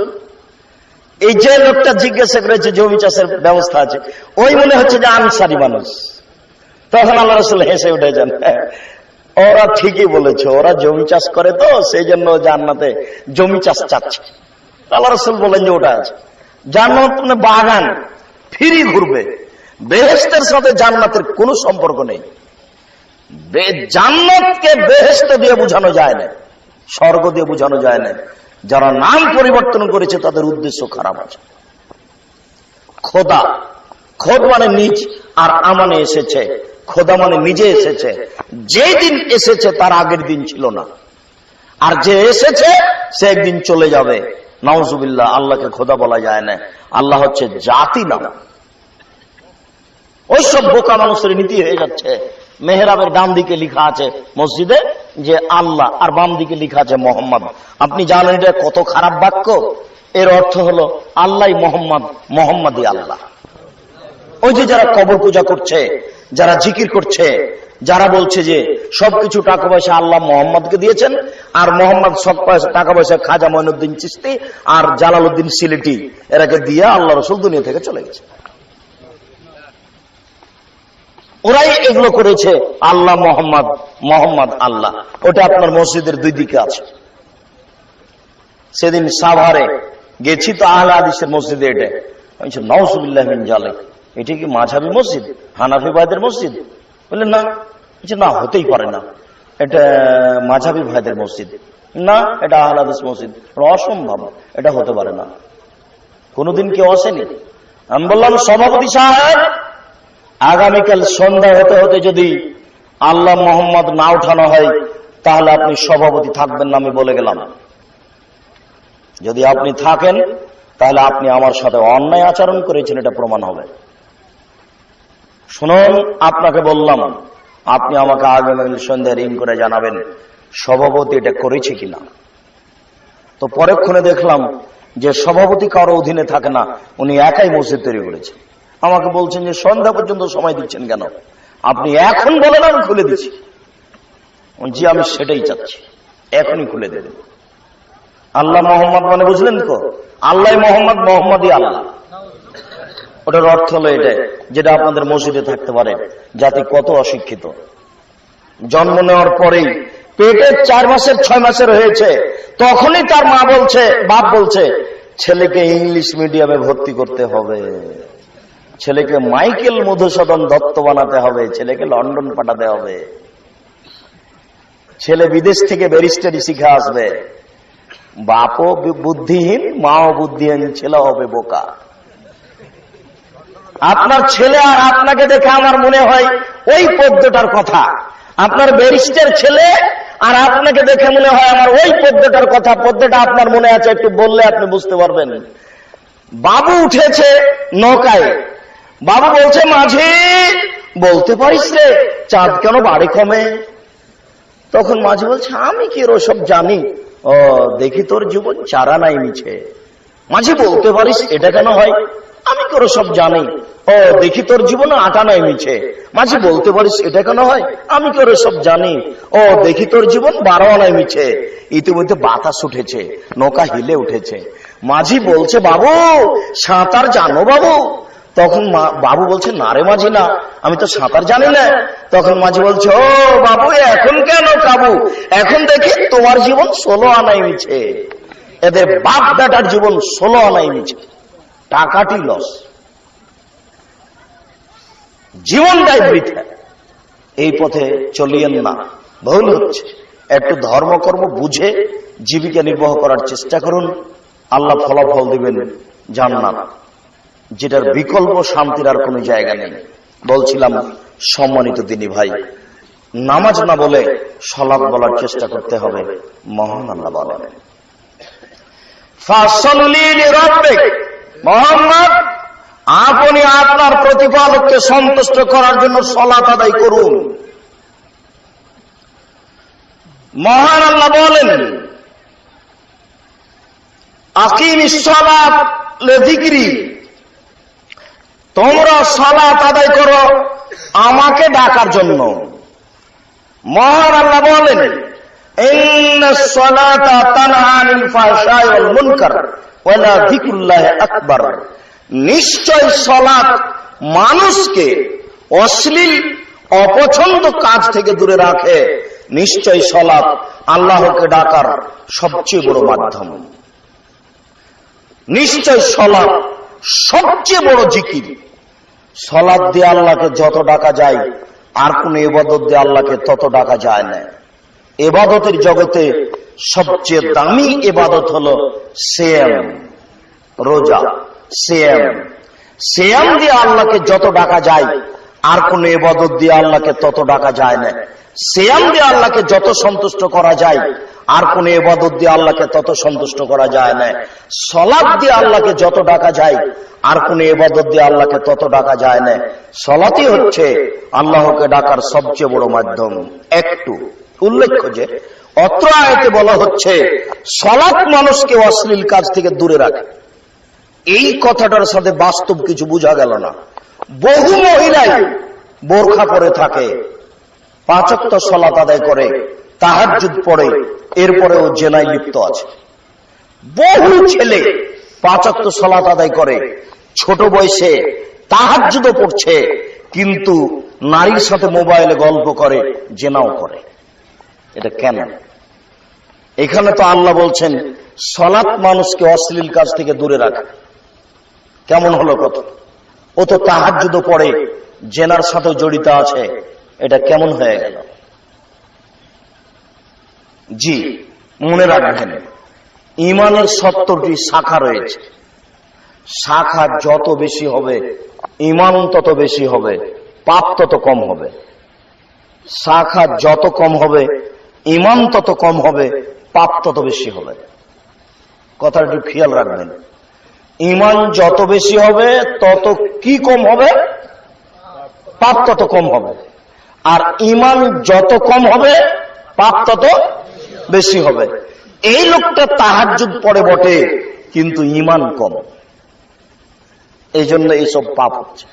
এই যে লোকটা জিজ্ঞাসা করেছে জমি চাষের ব্যবস্থা আছে, ওই মনে হচ্ছে যে আনসারী মানুষ। তখন আল্লাহ রাসূল হেসে উঠেছেন, ওরা ঠিকই বলেছে, ওরা জমি চাষ করে তো সেই জন্য জান্নাতে জমি চাষ চাচ্ছে। আল্লাহ রাসূল বলেন যে ওটা আছে। জান্নাত মানে বাগান, ফিরি ঘুরবে। বেহেশতের সাথে জান্নাতের কোনো সম্পর্ক নেই। জান্নাতকে বেহেশত দিয়ে বোঝানো যায় না, স্বর্গ দিয়ে বোঝানো যায় না। যারা নাম পরিবর্তন করেছে তাদের উদ্দেশ্য খারাপ আছে। খোদা, খোদ মানে নিজ, আর আমানে এসেছে। খোদা মানে নিজে এসেছে। যেই দিন এসেছে তার আগের দিন ছিল না, আর যে এসেছে সে একদিন চলে যাবে। নাউজুবিল্লাহ, আল্লাহকে খোদা বলা যায় না। আল্লাহ হচ্ছে জাতি নাম। ওইসব বোকা মানুষের নীতি হয়ে যাচ্ছে। মেহরাবের ডান দিকে লেখা আছে মসজিদে যে আল্লাহ, আর বাম দিকে লেখা আছে মোহাম্মদ। আপনি জানেন এটা কত খারাপ বাক্য? এর অর্থ হলো আল্লাহ মোহাম্মদ, মোহাম্মদই আল্লাহ। ওই যে যারা কবর পূজা করছে, যারা জিকির করছে, যারা বলছে যে সবকিছু টাকা পয়সা আল্লাহ মোহাম্মদকে দিয়েছেন, আর মোহাম্মদ সব টাকা পয়সা খাজা মঈনুদ্দিন চিশতি আর জালালউদ্দিন সিলেটি এরাকে দিয়ে আল্লাহ রাসূল দুনিয়া থেকে চলে গেছে। ওরাই এগুলো করেছে। আল্লাহ মোহাম্মদ, মোহাম্মদ আল্লাহ। ওটা আপনার মসজিদের দুই দিকে আছে। সেদিন সাভারে গেছি তো আহলে হাদিসের মসজিদে, এটা নাউজুবিল্লাহ মিন যালিক। এটা কি মাযহাবী মসজিদ, হানাফি ভাইদের মসজিদ? বললেন না। না, হতেই পারে না, এটা মাযহাবী ভাইদের মসজিদ। না, এটা আহলে হাদিস মসজিদ। অসম্ভব, এটা হতে পারে না। কোনদিন কেউ আসেনি? আমি বললাম, সভাপতি সাহেব, আগামীকাল সন্ধ্যা হতে হতে যদি আল্লাহ মোহাম্মদ না উঠানো হয় তাহলে আপনি সভাপতি থাকবেন না, আমি বলে গেলাম। যদি আপনি থাকেন তাহলে আপনি আমার সাথে অন্যায় আচরণ করেছেন, এটা প্রমাণ হবে। শুনুন, আপনাকে বললাম, আপনি আমাকে আগামীকাল সন্ধ্যায় রিং করে জানাবেন সভাপতি এটা করেছে কিনা। তো পরক্ষণে দেখলাম যে সভাপতি কারো অধীনে থাকে না, উনি একাই মসজিদ তৈরি করেছে। আমাকে বলছেন যে সন্ধ্যা পর্যন্ত সময় দিচ্ছেন কেন? আপনি এখন বলেন আমি খুলে দিচ্ছি। জি আমি সেটাই চাচ্ছি, এখনই খুলে দেবেন। আল্লাহ মোহাম্মদ মানে বুঝলেন তো? আল্লাহ মোহাম্মদ, মোহাম্মদই আল্লাহ। ওটার অর্থ হলো এটাই, যেটা আপনাদের মসজিদে থাকতে পারে। জাতি কত অশিক্ষিত, জন্ম নেওয়ার পরেই পেটে 4 মাসের 6 মাসের হয়েছে, তখনই তার মা বলছে, বাপ বলছে ছেলেকে ইংলিশ মিডিয়ামে ভর্তি করতে হবে, ছেলেকে মাইকেল মধুসূদন দত্ত বানাতে হবে, ছেলেকে লন্ডন পাঠাতে হবে, ছেলে বিদেশ থেকে ব্যারিস্টারি শিখে আসবে। বাপও বুদ্ধিহীন, মাও বুদ্ধিহীন, ছেলে হবে বোকা। আপনার ছেলে আর আপনাকে দেখে আমার মনে হয় ওই পদ্মটার কথা। আপনার ব্যারিস্টার ছেলে আর আপনাকে দেখে মনে হয় আমার ওই পদ্মটার কথা। পদ্মটা আপনার মনে আছে, একটু বললে আপনি বুঝতে পারবেন। বাবু উঠেছে নৌকায়, বাবু বলছে মাঝি বলতে পারিস রে চাঁদ কেন বাড়ি কমে? তখন মাঝি বলছে আমি কি ওসব জানি, ও দেখি তোর জীবন চারা নাই মিছে। মাঝি বলতে পারিস এটা কেন হয়? আমি কি ওসব জানি, ও দেখি তোর জীবনে আটা নাই মিছে। মাঝি বলতে পারিস এটা কেন হয়? আমি কি ওসব জানি, ও দেখি তোর জীবন 12 আনায় মিছে। ইতিমধ্যে বাতাস উঠেছে, নৌকা হিলে উঠেছে। মাঝি বলছে বাবু সাঁতার জানো বাবু? তখন বাবু বলছে না রে মাঝি না, আমি তো সাঁতার জানি না। তখন মাঝি বলছে ও বাবু এখন কেন কাবু? এখন দেখি তোমার জীবন 16 আনায় মিছে, এদের বাপ বেটার জীবন 16 আনায় মিছে, টাকাটি লস, জীবনটাই বৃথা। এই পথে চলিয়েন না, ভুল হচ্ছে। একটু ধর্মকর্ম বুঝে জীবিকা নির্বাহ করার চেষ্টা করুন, আল্লাহ ফলাফল দিবেন জান্নাত, যেটার বিকল্প শান্তির আর কোনো জায়গা নেই। বলছিলাম সম্মানিত দিনী ভাই, নামাজ না বলে সালাত বলার চেষ্টা করতে হবে। মহান আল্লাহ বলেন ফাসাল্লি লিরাব্বিক, মুহাম্মদ আপনি আপনার প্রতিপালককে সন্তুষ্ট করার জন্য সালাত আদায় করুন। মহান আল্লাহ বলেন আকিমিস সালাত লিযিকরি, তোমরা সালাত আদায় করো আমাকে ডাকার জন্য। মহান আল্লাহ বলেন ইন্নাস সালাতা তানহা আনিল ফাহশাই ওয়াল মুনকার ওয়া লাযিকরুল্লাহি আকবার, নিশ্চয় সালাত মানুষকে অশ্লীল অপছন্দ কাজ থেকে দূরে রাখে, নিশ্চয় সালাত আল্লাহকে ডাকার সবচেয়ে বড় মাধ্যম, নিশ্চয় সালাত সবচেয়ে বড় জিকির। সালাত দিয়ে আল্লাহকে যত ডাকা যায় আর কোন ইবাদত দিয়ে আল্লাহকে তত ডাকা যায় না। ইবাদতের জগতে সবচেয়ে দামি ইবাদত হলো সিয়াম, রোজা। সিয়াম দিয়ে আল্লাহকে যত ডাকা যায় আর কোন ইবাদত দিয়ে আল্লাহকে তত ডাকা যায় না। সিয়াম দিয়ে আল্লাহকে যত সন্তুষ্ট করা যায় আর কোন ইবাদত দিয়ে আল্লাহকে তত সন্তুষ্ট করা যায় না। সালাত দিয়ে আল্লাহকে যত ডাকা যায় আর কোন ইবাদত দিয়ে আল্লাহকে তত ডাকা যায় না। সালাতই হচ্ছে আল্লাহকে ডাকার সবচেয়ে বড় মাধ্যম। একটু উল্লেখ্য যে অত্র আয়াতে বলা হচ্ছে সালাত মানুষকে অশ্লীল কাজ থেকে দূরে রাখে। এই কথাটার সাথে বাস্তব কিছু বোঝা গেল না। বহু মহিলাই বোরখা পরে থাকে, 5 ওয়াক্ত সালাত আদায় করে, তাহাজ্জুদ পড়ে, এরপরেও জেনায় লিপ্ত আছে। বহু ছেলে 5 ওয়াক্ত সালাত আদায় করে, ছোট বয়সে তাহাজ্জুদও পড়ছে, কিন্তু নারীর সাথে মোবাইলে গল্প করে, জেনাও করে। এটা কেন? এখানে তো আল্লাহ বলছেন সালাত মানুষকে অশ্লীল কাজ থেকে দূরে রাখে। কেমন হলো কথা? ও তো তাহাজ্জুদও পড়ে, জেনার সাথে জড়িত আছে, এটা কেমন হয়ে গেল? জি মনে রাখবেন, ইমানের 70টি শাখা রয়েছে। শাখা যত বেশি হবে ইমান তত বেশি হবে, পাপ তত কম হবে। শাখা যত কম হবে ইমান তত কম হবে, পাপ তত বেশি হবে। কথাটা একটু খেয়াল রাখবেন। ইমান যত বেশি হবে তত কি কম হবে? পাপ তত কম হবে। আর ইমান যত কম হবে পাপ তত বেশি হবে। এই লোকটা তাহাজ্জুদ পড়ে বটে, কিন্তু ইমান কম, এই জন্য এইসব পাপ হচ্ছে।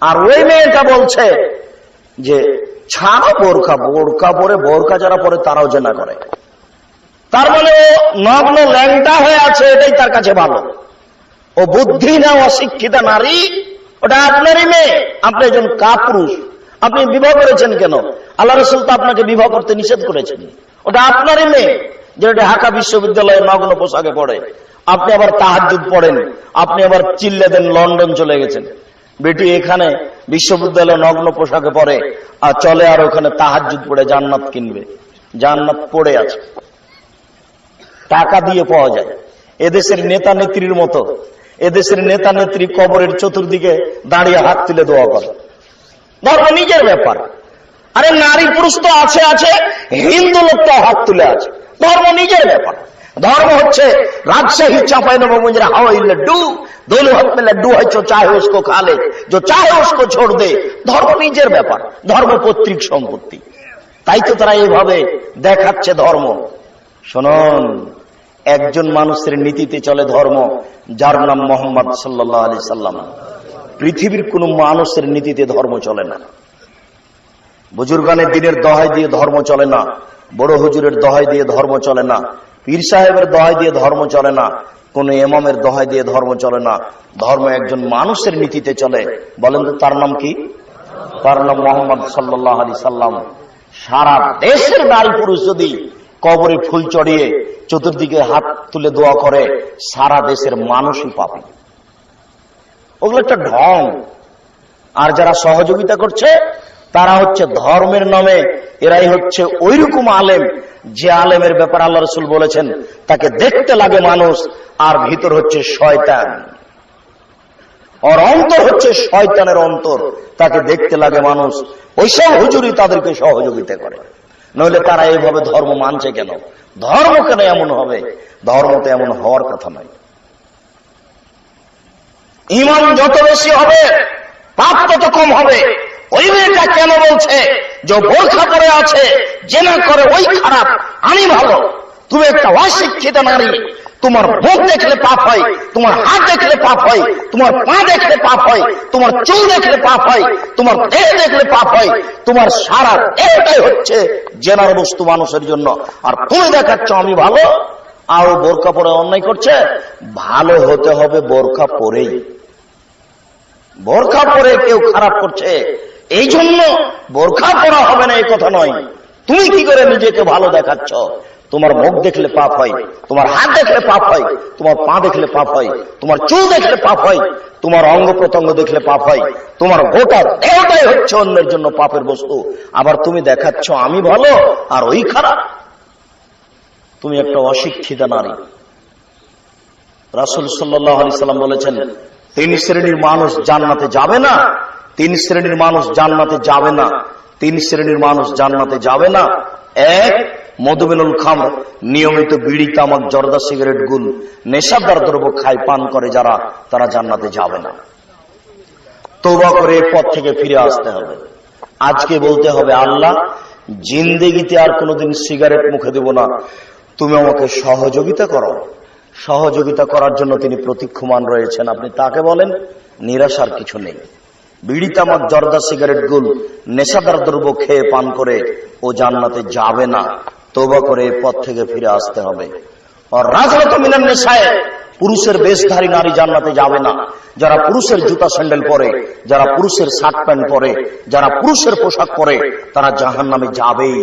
আর ওই মেয়েটা বলছে যে ছাড়ো বোরখা, বোরখা পরে, বোরখা যারা পরে তারাও জেনা করে। তার মানে ও নগ্ন ল্যাংটা হয়ে আছে, এটাই তার কাছে ভালো। ও বুদ্ধি না, অশিক্ষিতা নারী, ওটা আপনারই মেয়ে। আপনি একজন কাপুরুষ, আপনি বিবাহ করেছেন কেন? আল্লাহ রাসূল তো আপনাকে বিবাহ করতে নিষেধ করেছেন। ওটা আপনারই মেয়ে, যেটা ঢাকা বিশ্ববিদ্যালয়ে নগ্ন পোশাকে পড়ে। আপনি আবার তাহাজ্জুদ পড়েন, আপনি আবার চিল্লে দেন লন্ডন চলে গেছেন। বেটি এখানে বিশ্ববিদ্যালয়ে নগ্ন পোশাকে পড়ে আর চলে, আর ওখানে তাহাজ্জুদ পড়ে জান্নাত কিনবে। জান্নাত পড়ে আছে, টাকা দিয়ে পাওয়া যায়। এদেশের নেতা নেত্রীর মতো, এদেশের নেতা নেত্রী কবরের চতুর্দিকে দাঁড়িয়ে হাত তুলে দোয়া করে। ধর্ম নিজের ব্যাপার। আরে নারী পুরুষ তো আছে আছে, হিন্দু লোক তো হাত তুলে আছে। ধর্ম নিজের ব্যাপার। धर्म হচ্ছে राजशाही चांपाइनबाबगंज हवाई लड्डू, दोनों हाथ में लड्डू है, जो चाहे उसको खा ले, जो चाहे उसको छोड़ दे। धर्म নিজের ব্যাপার, ধর্ম পৈতৃক সম্পত্তি। তাই তো তারা এইভাবে দেখাচ্ছে ধর্ম। শুনুন, একজন মানুষের নীতিতে চলে ধর্ম, যার নাম মোহাম্মদ সাল্লাল্লাহু আলাইহি সাল্লাম। পৃথিবীর কোন মানুষের নীতিতে ধর্ম চলে না। বুজুর্গানের দিনের দোহাই দিয়ে ধর্ম চলে না, বড় হুজুরের দোহাই দিয়ে ধর্ম চলে না, পীর সাহেবের দোহাই দিয়ে ধর্ম চলে না, কোন ইমামের দোহাই দিয়ে ধর্ম চলে না। ধর্ম একজন মানুষের নীতিতে চলে। বলেন তো তার নাম কি? তার নাম মোহাম্মদ সাল্লাল্লাহু আলাইহি সাল্লাম। সারা দেশের নারী পুরুষ যদি কবরে ফুল চড়িয়ে চতুর্দিকে হাত তুলে দোয়া করে, সারা দেশের মানুষই পাবে। ওগুলো একটা ঢং। আর যারা সহযোগিতা করছে তারা হচ্ছে ধর্মের নামে, এরাই হচ্ছে ওইরকম আলেম যে আলেমের ব্যাপারে আল্লাহ রাসূল বলেছেন তাকে দেখতে লাগে মানুষ, আর ভিতর হচ্ছে শয়তান, আর অন্তর হচ্ছে শয়তানের অন্তর, তাকে দেখতে লাগে মানুষ। ওইসব হুজুরই তাদেরকে সহযোগিতা করে। নইলে তারা এইভাবে ধর্ম মানছে কেন? ধর্ম কেন এমন হবে? ধর্ম তো এমন হওয়ার কথা নয়। ঈমান যত বেশি হবে পাপ তত কম হবে। ওই মেয়েটা কেন বলছে যে বোরখা পরে আছে, জেনা করে, ওই খারাপ, আমি ভালো? তুমি একটা অশিক্ষিত নারী, তোমার মুখ দেখলে পাপ হয়, তোমার হাত দেখলে পাপ হয়, তোমার পা দেখলে পাপ হয়, তোমার চুল দেখলে পাপ হয়, তোমার দেহ দেখলে পাপ হয়, তোমার সারা দেহটাই হচ্ছে জেনার বস্তু মানুষের জন্য। আর তুমি দেখাচ্ছ আমি ভালো, আর বোরখা পরে অন্যায় করছে। ভালো হতে হবে বোরখা পরেই। বোরখা পরে কেউ খারাপ করছে এই জন্য বোরখা পরা হবে না, এই কথা নয়। তুমি কি করে নিজেকে ভালো দেখাচ্ছ? তোমার মুখ দেখলে পাপ হয়, তোমার হাত দেখলে পাপ হয়, তোমার পা দেখলে পাপ হয়, তোমার চুল দেখলে পাপ হয়, তোমার অঙ্গ প্রত্যঙ্গ দেখলে পাপ হয়, তোমার গোটা দেহটাই হচ্ছে অন্যের জন্য পাপের বস্তু। আবার তুমি দেখাচ্ছ আমি ভালো আর ওই খারাপ। তুমি একটা অশিক্ষিত নারী। রাসূল সাল্লাল্লাহু আলাইহি সাল্লাম বলেছেন, তিন শ্রেণীর মানুষ জান্নাতে যাবে না, তিন শ্রেণীর মানুষ জান্নাতে যাবে না, তিন শ্রেণীর মানুষ জান্নাতে যাবে না। এক, মধুমেনুল খামর, নিয়মিত বিড়ি, তামাক, জর্দা, সিগারেট, গুল, নেশাদার দ্রব্য খায়, পান করে যারা, তারা জান্নাতে যাবে না। তওবা করে এই পথ থেকে ফিরে আসতে হবে। আজকে বলতে হবে, আল্লাহ, জিন্দেগিতে আর কোনোদিন সিগারেট মুখে দেব না, তুমি আমাকে সহযোগিতা করো। সহযোগিতা করার জন্য তিনি প্রতীক্ষমান রয়েছেন। আপনি তাকে বলেন, নিরাশার কিছু নেই। বিড়ি, তামাক, জর্দা, সিগারেট, গুল, নেশাদার দ্রব্য খেয়ে পান করে ও জান্নাতে যাবে না। তওবা করে এই পথ থেকে ফিরে আসতে হবে। আর রাজরত মিনান নেশায়, পুরুষের বেশধারী নারী জান্নাতে যাবে না। যারা পুরুষের জুতা স্যান্ডেল পরে, যারা পুরুষের শার্ট প্যান্ট পরে, যারা পুরুষের পোশাক পরে, তারা জাহান্নামে যাবেই।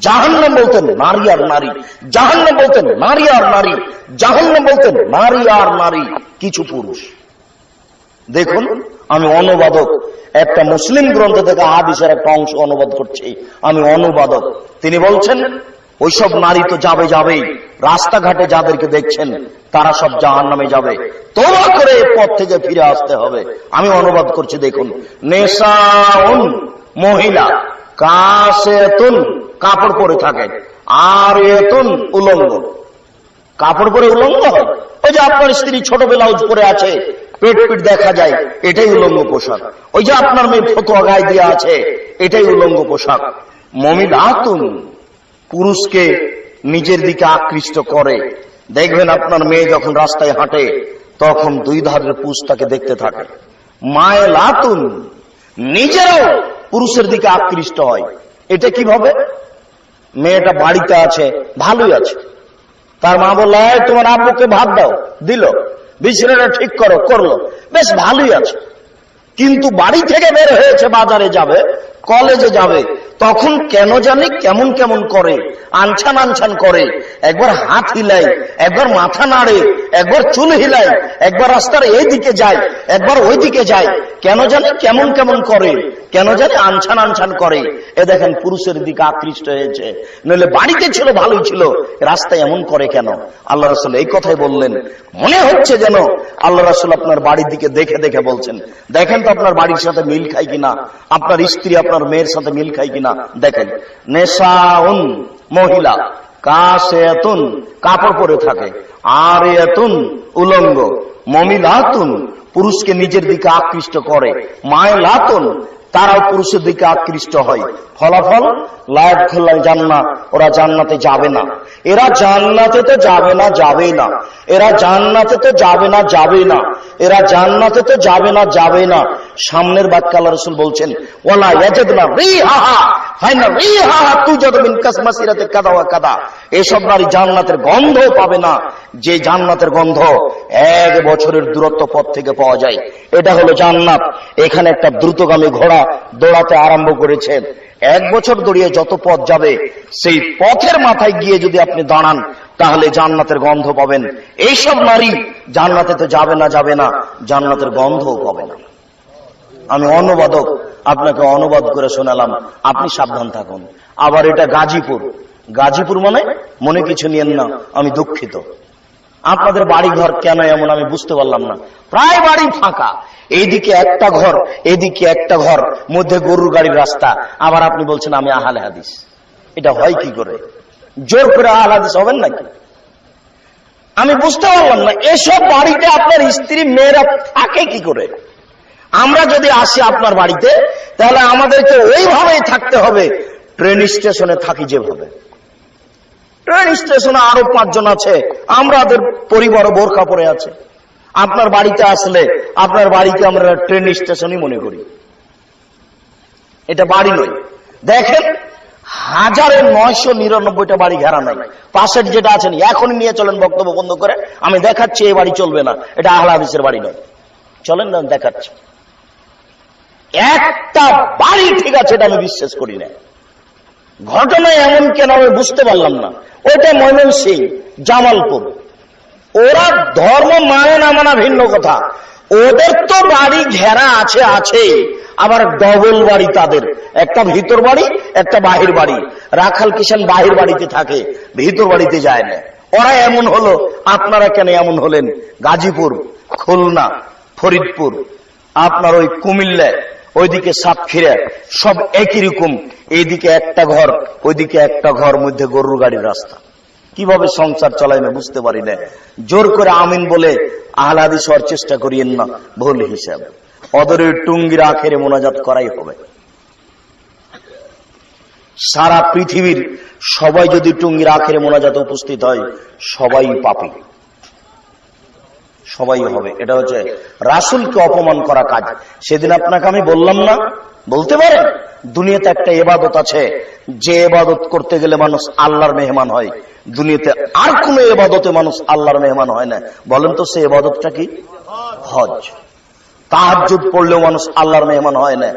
জাহান্নাম বলতেন নারী আর নারী, জাহান্নাম বলতেন নারী আর নারী, জাহান্নাম বলতেন নারী আর নারী, কিছু পুরুষ। দেখুন, আমি অনুবাদক, একটা মুসলিম গ্রন্থ থেকে হাদিসের একটা অংশ অনুবাদ করছি, আমি অনুবাদক। তিনি বলছেন, ওইসব নারী তো যাবে যাবেই, রাস্তাঘাটে যাদেরকে দেখছেন তারা সব জাহান্নামে যাবে। তওবা করে এই পথ থেকে ফিরে আসতে হবে। আমি অনুবাদ করছি, দেখুন। নেশাউন, মহিলা, কাসেতুন, কাপড় পরে থাকে, আর এতুন, উলঙ্গ। কাপড় পরে উলঙ্গ হয়, ওই যে আপনার স্ত্রী ছোট ব্লাউজ পরে আছে, পেট পিট দেখা যায়, এটাই উলঙ্গ পোশাক। ওই যে আপনার মেয়ে ফতোয়া গায়ে দিয়ে আছে, এটাই উলঙ্গ পোশাক। মুমিনাতুন, পুরুষকে নিজের দিকে আকৃষ্ট করে। দেখবেন আপনার মেয়ে যখন রাস্তায় হাঁটে তখন দুই ধারের পুরুষ তাকে দেখতে থাকে। মায়লাতুন, নিজেরাও পুরুষের দিকে আকৃষ্ট হয়। এটা কিভাবে? মেয়েটা বাড়িতে আছে, ভালোই আছে, তার মা বললো তোমার আব্বুকে ভাত দাও, দিল, বিছানাটা ঠিক করো, করলো, বেশ ভালোই আছে। কিন্তু বাড়ি থেকে বের হয়েছে, বাজারে যাবে, কলেজে যাবে, তখন কেন জানি কেমন কেমন করে, আনছান আনছান করে, একবার হাত হিলায়, একবার মাথা নাড়ে, একবার চুল হিলায়, একবার রাস্তার এই দিকে যায়, একবার ওই দিকে যায়, কেন জানি কেমন কেমন করে, কেন জানি আনছান আনছান করে। এ দেখেন পুরুষের দিকে আকৃষ্ট হয়েছে, নইলে বাড়িতে ছিল ভালোই ছিল, রাস্তায় এমন করে কেন? আল্লাহ রাসূল এই কথাই বললেন। মনে হচ্ছে যেন আল্লাহ রাসূল আপনার বাড়ির দিকে দেখে দেখে বলছেন, দেখেন তো আপনার বাড়ির সাথে মিল খায় কিনা, আপনার স্ত্রী আপনার মেয়ের সাথে মিল খায় কিনা। দেখেন, নেশাউন মহিলা, কাসেতুন কাপড় পরে থাকে, আরিয়াতুন উলঙ্গ, মমিলাতুন পুরুষকে নিজের দিকে আকৃষ্ট করে, মায়লাতুন তারাও পুরুষের দিকে আকৃষ্ট হয়। ফলাফল লায়াত খোল্লাল জান্নাত, ওরা জান্নাতে যাবে না, এরা জান্নাতে তো যাবে না, যাবেই না, এরা জান্নাতে তো যাবে না, যাবেই না, এরা জান্নাতে তো যাবে না, যাবে না। সামনের বাক্যে আল্লাহ রাসূল বলছেন, ওয়ালা ইয়াজিদনা রিহাহা ফাইনা রিহাহা তুজাদু মিন কাসমাসিরাতি কাদা ওয়া কাদা, এসব নারী জান্নাতের গন্ধ পাবে না, যে জান্নাতের গন্ধ 1 বছরের দূরত্ব পথ থেকে পাওয়া যায়। এটা হলো জান্নাত। এখানে একটা দ্রুতগামী ঘোড়া দৌড়াতে আরম্ভ করেছে। 1 বছর দৌড়িয়ে যত পথ যাবে, সেই পথের মাথায় গিয়ে যদি আপনি দাঁড়ান, তাহলে জান্নাতের গন্ধ পাবেন। এইসব নারী জান্নাতে তো যাবে না, যাবে না, জান্নাতের গন্ধও পাবে না। আমি অনুবাদক, আপনাকে অনুবাদ করে শোনালাম, আপনি সাবধান থাকুন। আবার এটা গাজীপুর, গাজীপুর মানে মনে কিছু নিয়েন না, আমি দুঃখিত। আপনাদের বাড়ি ঘর কেন এমন আমি বুঝতে পারলাম না, প্রায় বাড়ি ফাঁকা, এইদিকে একটা ঘর, এদিকে একটা ঘর, মধ্যে গরুর গাড়ির রাস্তা, আবার আপনি বলছেন আমি আহলে হাদিস। এটা হয় কি করে? জোর করে আহলে হাদিস হবেন নাকি? আমি বুঝতে পারলাম না, এসব বাড়িতে আপনার স্ত্রী মেয়েরা থাকে কি করে? আমরা যদি আসি আপনার বাড়িতে, তাহলে আমাদেরকে ওইভাবেই থাকতে হবে ট্রেন স্টেশনে থাকি যেভাবে। ট্রেন স্টেশনে আরো 5 জন আছে, আমাদের পরিবারও বোরকা পরে আছে। আপনার বাড়িতে আসলে আপনার বাড়িকে আমরা ট্রেন স্টেশনই মনে করি, এটা বাড়ি নয়। দেখেন, 1999টা বাড়ি ঘেরা নাই, পাশের যেটা আছেন এখনই নিয়ে চলেন বক্তব্য বন্ধ করে, আমি দেখাচ্ছি এই বাড়ি চলবে না, এটা আহলে হাদিসের বাড়ি নয়, চলেন না দেখাচ্ছি। একটা বাড়ি ঠিক আছে, এটা আমি বিশ্বাস করি না। ঘটনা এমন কেন আমি বুঝতে পারলাম না। ওইটা ময়মনসিংহ, জামালপুর, ওরা ধর্ম মানে না মানা ভিন্ন কথা, ওদের তো বাড়ি ঘেরা আছে, আছে, আবার ডবল বাড়ি তাদের, একটা ভিতর বাড়ি একটা বাহির বাড়ি। রাখাল কিষান বাহির বাড়িতে থাকে, ভিতর বাড়িতে যায় না। ওরা এমন হলো, আপনারা কেন এমন হলেন? গাজীপুর, খুলনা, ফরিদপুর, আপনার ওই কুমিল্লা, ওইদিকে সাতক্ষীরা, সব একই রকম, এইদিকে একটা ঘর, ওইদিকে একটা ঘর, মধ্যে গরুর গাড়ির রাস্তা। কিভাবে সংসার চলাই না বুঝতে পারি না। জোর করে আমিন বলে আহলে হাদিস হওয়ার চেষ্টা করিয়েন না, ভুল হিসাব। ওদের টুঙ্গির আখেরে মোনাজাত করাই হবে। সারা পৃথিবীর সবাই যদি টুঙ্গির আখেরে মোনাজাতে উপস্থিত হয়, সবাই পাপী, সবাই হবে। এটা হচ্ছে রাসূলকে অপমান করা কাজ। সেদিন আপনাকে আমি বললাম না, বলতে পারেন দুনিয়াতে একটা ইবাদত আছে, যে ইবাদত করতে গেলে মানুষ আল্লাহর মেহমান হয়, দুনিয়াতে আর কোন ইবাদতে মানুষ আল্লাহর মেহমান হয় না। বলেন তো সেই ইবাদতটা কি? হজ। তাহাজ্জুদ পড়লেও মানুষ আল্লাহর মেহমান হয় না,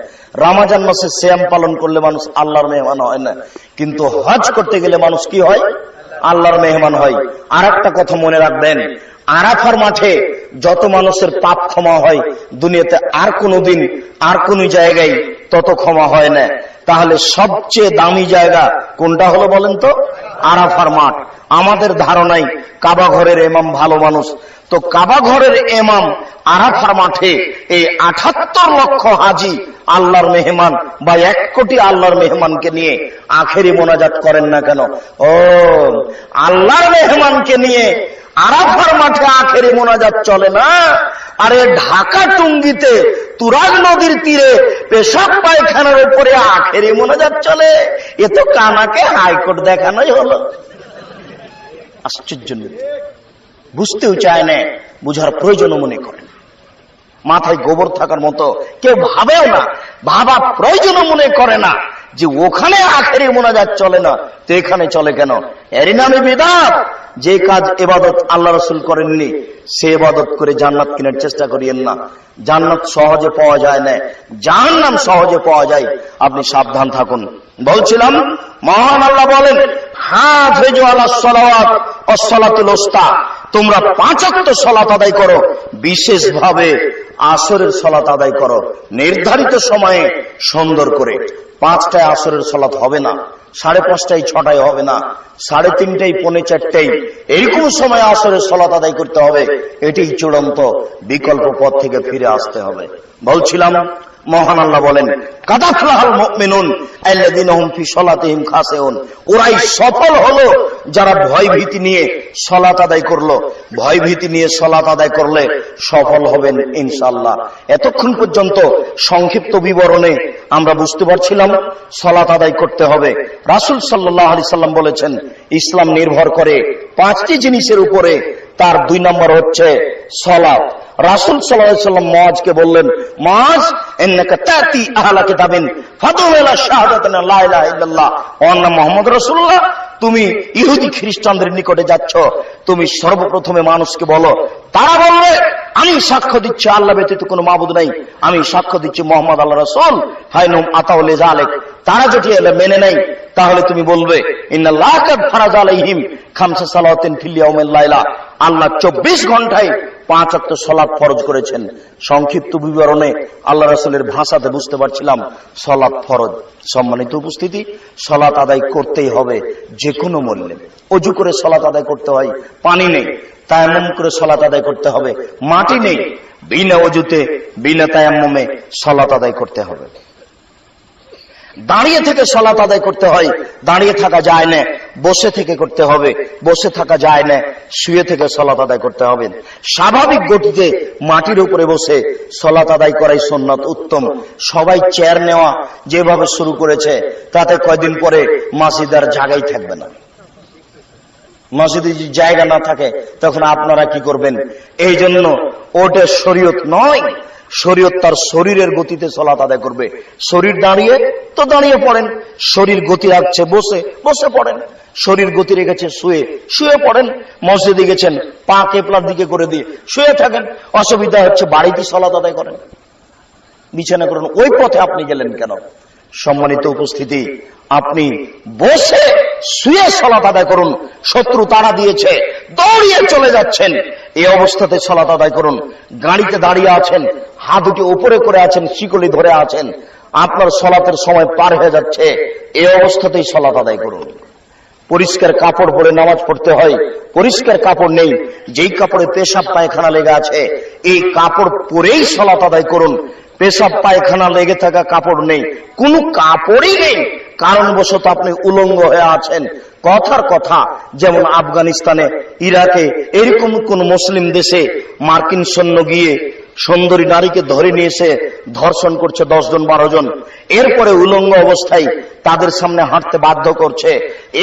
রমজান মাসে সিয়াম পালন করলে মানুষ আল্লাহর মেহমান হয় না, কিন্তু হজ করতে গেলে মানুষ কি হয়? আল্লাহর মেহমান হয়। আর একটা কথা মনে রাখবেন, আরাফার মাঠে যত মানুষের পাপ ক্ষমা হয়, দুনিয়াতে আর কোনদিন আর কোন জায়গায় তত ক্ষমা হয় না। তাহলে সবচেয়ে দামি জায়গা কোনটা হলো বলেন তো? আরাফার মাঠ। আমাদের ধারণাই কাবা ঘরের ইমাম ভালো মানুষ, তো কাবা ঘরের ইমাম আরাফার মাঠে এই ৭৮ লক্ষ হাজি আল্লাহর মেহমান বা 1 কোটি আল্লাহর মেহমানকে নিয়ে আখেরি মোনাজাত করেন না কেন? ও আল্লাহর মেহমানকে নিয়ে আরাফার মাঠে আখেরি মোনাজাত চলে না, আরে ঢাকা টুঙ্গিতে তুরাগ নদীর তীরে পেশাব পায়খানার উপরে আখেরি মোনাজাত চলে। এ তো কানাকে হাইকোর্ট দেখানোই হলো। আশ্চর্য, বুঝতেও চায় না, বুঝার প্রয়োজন মনে করেন। মাথায় গোবর থাকার মতো কেউ ভাবেও না, ভাবা প্রয়োজন মনে করে না যে ওখানে আখেরি মোনাজাত চলে না তো এখানে চলে কেন। এরই নামে বিদআত। যে কাজ ইবাদত আল্লাহ রাসূল করেননি সে ইবাদত করে জান্নাত কেনার চেষ্টা করিয়েন না। জান্নাত সহজে পাওয়া যায় না, জাহান্নাম সহজে পাওয়া যায়। আপনি সাবধান থাকুন। বলছিলাম মহান আল্লাহ বলেন, হাফিজু আলাস সালাওয়াত ওয়াস সালাতুল উস্তা, তোমরা 5 ওয়াক্ত সালাত আদায় করো, বিশেষভাবে আসরের সালাত আদায় করো নির্ধারিত সময়ে সুন্দর করে। 5টায় আসরের সালাত হবে না, 5:30টায় 6টায় হবে না, 3:30টায় 3:45টায় এইরকম সময় আসরের সালাত আদায় করতে হবে। এটাই চূড়ান্ত, বিকল্প পথ থেকে ফিরে আসতে হবে। বলছিলাম মহান আল্লাহ বলেন, কাদ আফলাহাল মুমিনুন আল্লাযীনা হুম ফি সালাতিহিম খাশিউন, ওরাই সফল হলো যারা ভয় ভীতি নিয়ে সালাত আদায় করলো। ভয় ভীতি নিয়ে সালাত আদায় করলে সফল হবেন ইনশাআল্লাহ। এতক্ষণ পর্যন্ত সংক্ষিপ্ত বিবরণে আমরা বুঝতে পারছিলাম সালাত আদায় করতে হবে। রাসূল সাল্লাল্লাহু আলাইহি সাল্লাম বলেছেন, ইসলাম নির্ভর করে 5টি জিনিসের উপরে, তার 2 নম্বর হচ্ছে সালাত। রাসূল সাল্লাল্লাহু আলাইহি সাল্লাম মুআজকে বললেন, মুআজ ইন্নাকা তাতি আহলা কিতাবিন ফাদউ ইলা শাহাদাতিন লা ইলাহা ইল্লাল্লাহ ওয়া আন্না মুহাম্মাদুর রাসূলুল্লাহ, তুমি ইহুদি খ্রিস্টানদের নিকটে যাচ্ছ, তুমি সর্বপ্রথমে মানুষকে বলো, তারা বলবে আমি সাক্ষ্য দিচ্ছি আল্লাহ ব্যতীত কোনো মাবুদ নাই, আমি সাক্ষ্য দিচ্ছি মুহাম্মদ আল্লাহর রাসূল, হাইনুম আতাউ লিযালিক। তারা যদি এলে মেনে নেয় তাহলে তুমি বলবে ইন্নাল্লাহ কাদ ফারাজ আলাইহিম খামসা সালাওয়াতিন ফিল ইয়াউমিল লাইলা, আল্লাহ 24 ঘন্টায় 5 ওয়াক্ত সালাত ফরজ করেছেন। সংক্ষিপ্ত বিবরণে আল্লাহ রাসূলের ভাষাতে বুঝতে পারছিলাম সালাত ফরজ। সম্মানিত উপস্থিতি, সালাত আদায় করতেই হবে যে কোনো মূল্যে। ওযু করে সালাত আদায় করতে হয়, পানি নেই, তায়াম্মুম করে সালাত আদায় করতে হবে, মাটি নেই, বিনা ওযুতে বিনা তায়াম্মুমে সালাত আদায় করতে হবে। দাঁড়িয়ে থেকে সালাত আদায় করতে হয়, দাঁড়িয়ে থাকা যায় না, বসে থেকে করতে হবে, বসে থাকা যায় না, শুয়ে থেকে সালাত আদায় করতে হবে। স্বাভাবিক গতিতে মাটির উপরে বসে সালাত আদায় করাই সুন্নাত, উত্তম। সবাই চেয়ার নেওয়া যেভাবে শুরু করেছে তাতে কয়দিন পরে মসজিদ আর জায়গাই থাকবে না। মসজিদে যদি জায়গা না থাকে তখন আপনারা কি করবেন? এই জন্য ওটা শরীয়ত নয়। শরীয়ত তার শরীরের গতিতে সালাত আদায় করবে। শরীর দাঁড়িয়ে তো দাঁড়িয়ে পড়েন, শরীর গতি রাখছে বসে বসে পড়েন, শরীর গতি রেখেছে শুয়ে শুয়ে পড়েন, মসজিদে গেছেন পা কেবলার দিকে করে দিয়ে শুয়ে থাকেন। অসুবিধা হচ্ছে বাড়িতে সালাত আদায় করেন, বিছানা করেন। ওই পথে আপনি গেলেন কেন? সম্মানিত উপস্থিতি, আপনি বসে শুয়ে সালাত আদায় করুন। শত্রু তাড়া দিয়েছে, দৌড়িয়ে চলে যাচ্ছেন, এই অবস্থাতে সালাত আদায় করুন। গাড়িতে দাঁড়িয়ে আছেন, হাত দুটি উপরে করে আছেন, শিকলি ধরে আছেন, আপনার সালাতের সময় পার হয়ে যাচ্ছে, এই অবস্থাতেই সালাত আদায় করুন। পরিষ্কার কাপড় পরে নামাজ পড়তে হয়, পরিষ্কার কাপড় নেই, যেই কাপড়ে পেশাব পায়খানা লেগে আছে এই কাপড় পরেই সালাত আদায় করুন। পেশাব পায়খানা লেগে থাকা কাপড় নেই, কোন কাপড়ই নেই, কারণবশত আপনি উলঙ্গ হয়ে আছেন, কথার কথা যেমন আফগানিস্তানে, ইরাকে এরকম কোন মুসলিম দেশে মার্কিন সৈন্য গিয়ে সুন্দরী নারীকে ধরে নিয়ে এসে ধর্ষণ করছে 10 জন 12 জন, এরপরে উলঙ্গ অবস্থায় তাদের সামনে হাঁটতে বাধ্য করছে।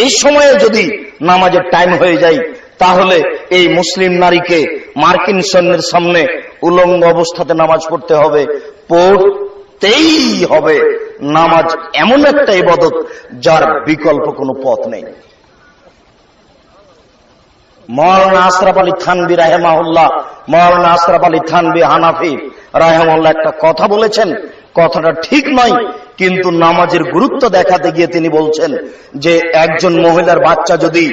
এই সময়ে যদি নামাজের টাইম হয়ে যায় তাহলে এই মুসলিম নারীকে মার্কিন সৈন্যের সামনে উলঙ্গ অবস্থাতে নামাজ পড়তে হবে, পড়তেই হবে। নামাজ এমন একটা ইবাদত যার বিকল্প কোনো পথ নেই। মাওলানা আশরাফ আলী থানভী রাহিমাহুল্লাহ, মাওলানা আশরাফ আলী থানভী হানাফি রাহিমাহুল্লাহ একটা কথা বলেছেন, কথাটা ঠিক নয়, কিন্তু নামাজের গুরুত্ব দেখাতে গিয়ে তিনি বলছেন যে একজন মহিলার বাচ্চা যদি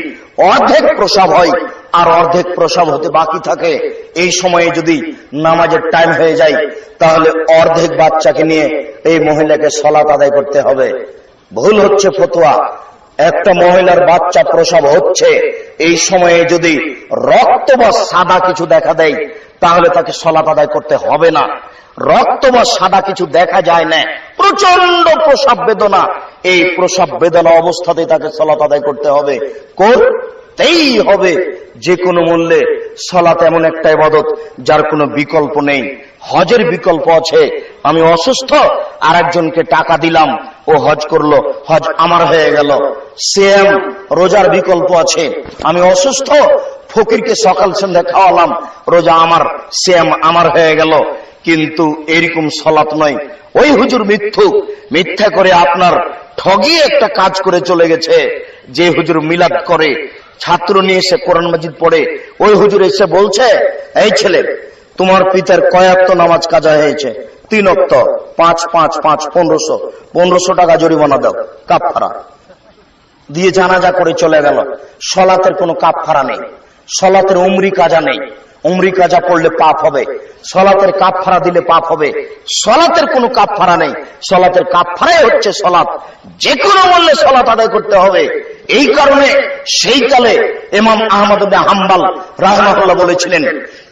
অর্ধেক প্রসব হয় আর অর্ধেক প্রসব হতে বাকি থাকে, এই সময়ে যদি নামাজের টাইম হয়ে যায় তাহলে অর্ধেক বাচ্চাকে নিয়ে এই মহিলাকে সালাত আদায় করতে হবে। ভুল হচ্ছে ফতোয়া। একটা মহিলার বাচ্চা প্রসব হচ্ছে, এই সময়ে যদি রক্ত বা সাদা কিছু দেখা দেয় তাহলে তাকে সালাত আদায় করতে হবে না। রক্ত বা সাদা কিছু দেখা যায় না, প্রচন্ড প্রসব বেদনা, এই প্রসব বেদনা অবস্থাতে তাকে সালাত আদায় করতে হবে, করতেই হবে যে কোনো মূল্যে। সালাত এমন একটা ইবাদত যার কোনো বিকল্প নেই। হজের বিকল্প আছে, আমি অসুস্থ আর একজনকে টাকা দিলাম, ও হজ করলো, হজ আমার হয়ে গেল। সিয়াম রোজার বিকল্প আছে, আমি অসুস্থ ফকিরকে সকাল সন্ধ্যা খাওয়ালাম, রোজা আমার, সিয়াম আমার হয়ে গেল। কিন্তু এরকম সলাত নয়। ওই হুজুর মিথ্যা করে আপনার ঠগিয়ে একটা কাজ করে চলে গেছে। যে হুজুর মিলাদ করে, ছাত্র নিয়ে এসে কোরআন মাজিদ পড়ে, ওই হুজুর এসে বলছে, এই ছেলে, তোমার পিতার কয় ওয়াক্ত নামাজ কাজা হয়েছে? 3 ওয়াক্ত। 5 5 5 1500 টাকা জরিমানা দাও, কাফারা দিয়ে জানাজা করে চলে গেল। সলাতের কোনো কাফারা নেই, সলাতের উমরি কাজা নেই। উমরি কাজা পড়লে পাপ হবে, সলাতের কাফারা দিলে পাপ হবে। সলাতের কোনো কাফারা নেই, সলাতের কাফারাই হচ্ছে সলাত। যে কোনো মূল্যে সলাত আদায় করতে হবে। এই কারণে সেই কালে ইমাম আহমদ ইবনে হাম্বল রাহমাহুল্লাহ বলেছিলেন,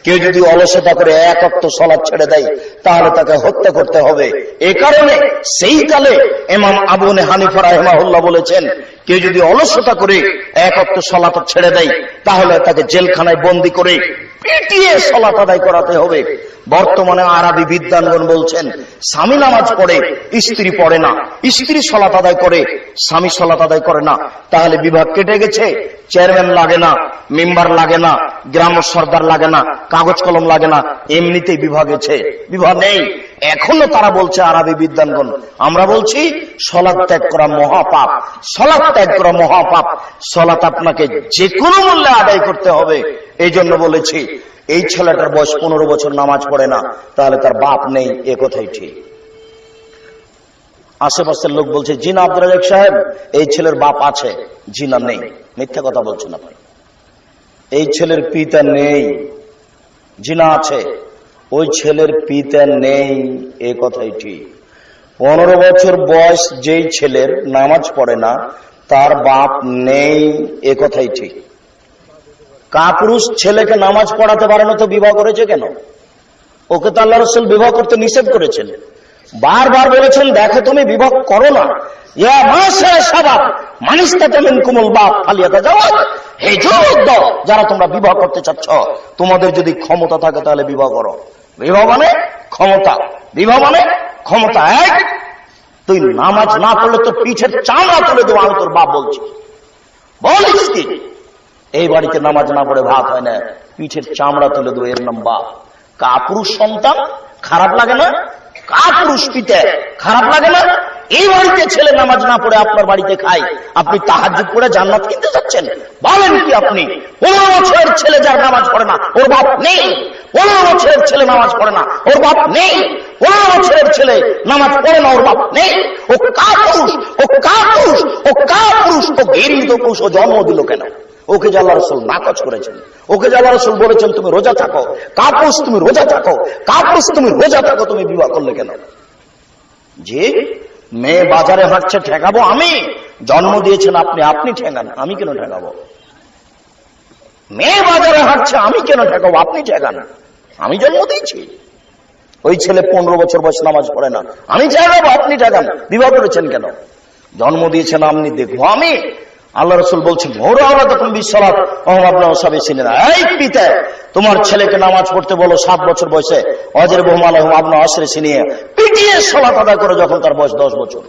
কেউ যদি অলসতা করে 1 ওয়াক্ত সলাত ছেড়ে দেয় তাহলে তাকে হত্যা করতে হবে। এই কারণে সেই কালে ইমাম আবু হানিফা রাহমাহুল্লাহ বলেছেন, কেউ যদি অলসতা করে 1 ওয়াক্ত সলাত ছেড়ে দেয় তাহলে তাকে জেলখানায় বন্দী করে পিটিয়ে সলাত আদায় করাতে হবে। বর্তমানে আরবি বিদ্বানগণ বলছেন, স্বামী নামাজ পড়ে, স্ত্রী পড়ে না, স্ত্রী সলাত আদায় করে, স্বামী সলাত আদায় করে না, তাহলে বিভাগ কেটে গেছে। চেয়ারম্যান লাগে না, মেম্বার লাগে না, গ্রাম সর্দার লাগে না, কাগজ কলম লাগে না, এমনিতেই বিভাগ গেছে। বিভাগ নেই। এখনো তারা বলছে আরবি বিদ্বানগণ, আমরা বলছি সলাত ত্যাগ করা মহাপাপ, সলাত ত্যাগ করা মহাপাপ। সলাত আপনাকে যে কোনো মূল্যে আদায় করতে হবে। এই জন্য বলেছি, এই ছেলেটার বয়স 15 বছর নামাজ পড়ে না, তাহলে তার বাপ নেই, এ কথাই ঠিক। আশেপাশের লোক বলছে, জি না আব্দুর রাজ্জাক সাহেব, এই ছেলের বাপ আছে। জি না, নেই। মিথ্যা কথা বলছেন আপনি। এই ছেলের পিতা নেই। জি না, আছে। ওই ছেলের পিতা নেই, এ কথাই ঠিক। 15 বছর বয়স যেই ছেলের নামাজ পড়ে না, তার বাপ নেই, এ কথাই ঠিক। কাপুরুষ ছেলেকে নামাজ পড়াতে পারে না তো বিবাহ করেছে কেন? ওকে তো আল্লাহ রাসূল বিবাহ করতে নিষেধ করেছেন। বারবার বলেছেন, দেখো তুমি বিবাহ করো না। ইয়া মাসা শাবাব মানিস্তাতা মিনকুমুল বাপ ফালিয়াতাজাওয়াজ। হে যুবক, যারা তোমরা বিবাহ করতে চাচ্ছ, তোমাদের যদি ক্ষমতা থাকে তাহলে বিবাহ করো। বিবাহ মানে ক্ষমতা, বিবাহ মানে ক্ষমতা। এক, তুই নামাজ না পড়লে তোর পিঠের চামড়া তুলে দেবো, আমি তোর বাপ বলছি। বলিস কি? এই বাড়িতে নামাজ না পড়ে ভাত হয় না, পিঠের চামড়া তুলে দেবো, এর নাম বাপ। কাপুরুষ সন্তান, খারাপ লাগে না? কাপুরুষ পিতা, খারাপ লাগে না? এই বাড়িতে ছেলে নামাজ না পড়ে আপনার বাড়িতে খায়, আপনি তাহাজ্জুদ করে জান্নাত কিনতে যাচ্ছেন? বলেন কি আপনি? 15 বছরের ছেলে যার নামাজ পড়ে না, ওর বাপ নেই। 15 বছরের ছেলে নামাজ পড়ে না, ওর বাপ নেই। 15 বছরের ছেলে নামাজ পড়ে না, ওর বাপ নেই। ও কাপুরুষ, ও কাপুরুষ, ও কাপুরুষ, ও ঘৃণিত পুরুষ। ও জন্ম দিল কেন? ওকে যে আল্লাহ রাসূল নাকচ করেছেন, ওকে যে আল্লাহ রাসূল বলেছেন তুমি রোজা থাকো। কাপুরুষ, তুমি রোজা থাকো, কাপুরুষ, তুমি রোজা থাকো, তুমি বিবাহ করলে কেন? যে মেয়ে বাজারে হাঁটছে, ঠেকাবো আমি? জন্ম দিয়েছেন আপনি, আপনি ঠেকান, আমি কেন ঠেকাবো? মেয়ে বাজারে হাঁটছে, আমি কেন ঠেকাবো? আপনি ঠেকান, আমি জন্ম দিয়েছি। ওই ছেলে 15 বছর বয়স নামাজ পড়ে না, আমি ঠেকাবো, আপনি ঠেকান। বিবাহ করেছেন কেন? জন্ম দিয়েছেন আপনি, দেখবো আমি। আল্লাহ রাসূল বলছেন, এই পিতা, তোমার ছেলেকে নামাজ পড়তে বলো 7 বছর বয়সে, অজরবহুম আলাইহিম আবনা আশরি সিনিয়া, পিটিয়ে সালাত আদায় করে যখন তার বয়স 10 বছর।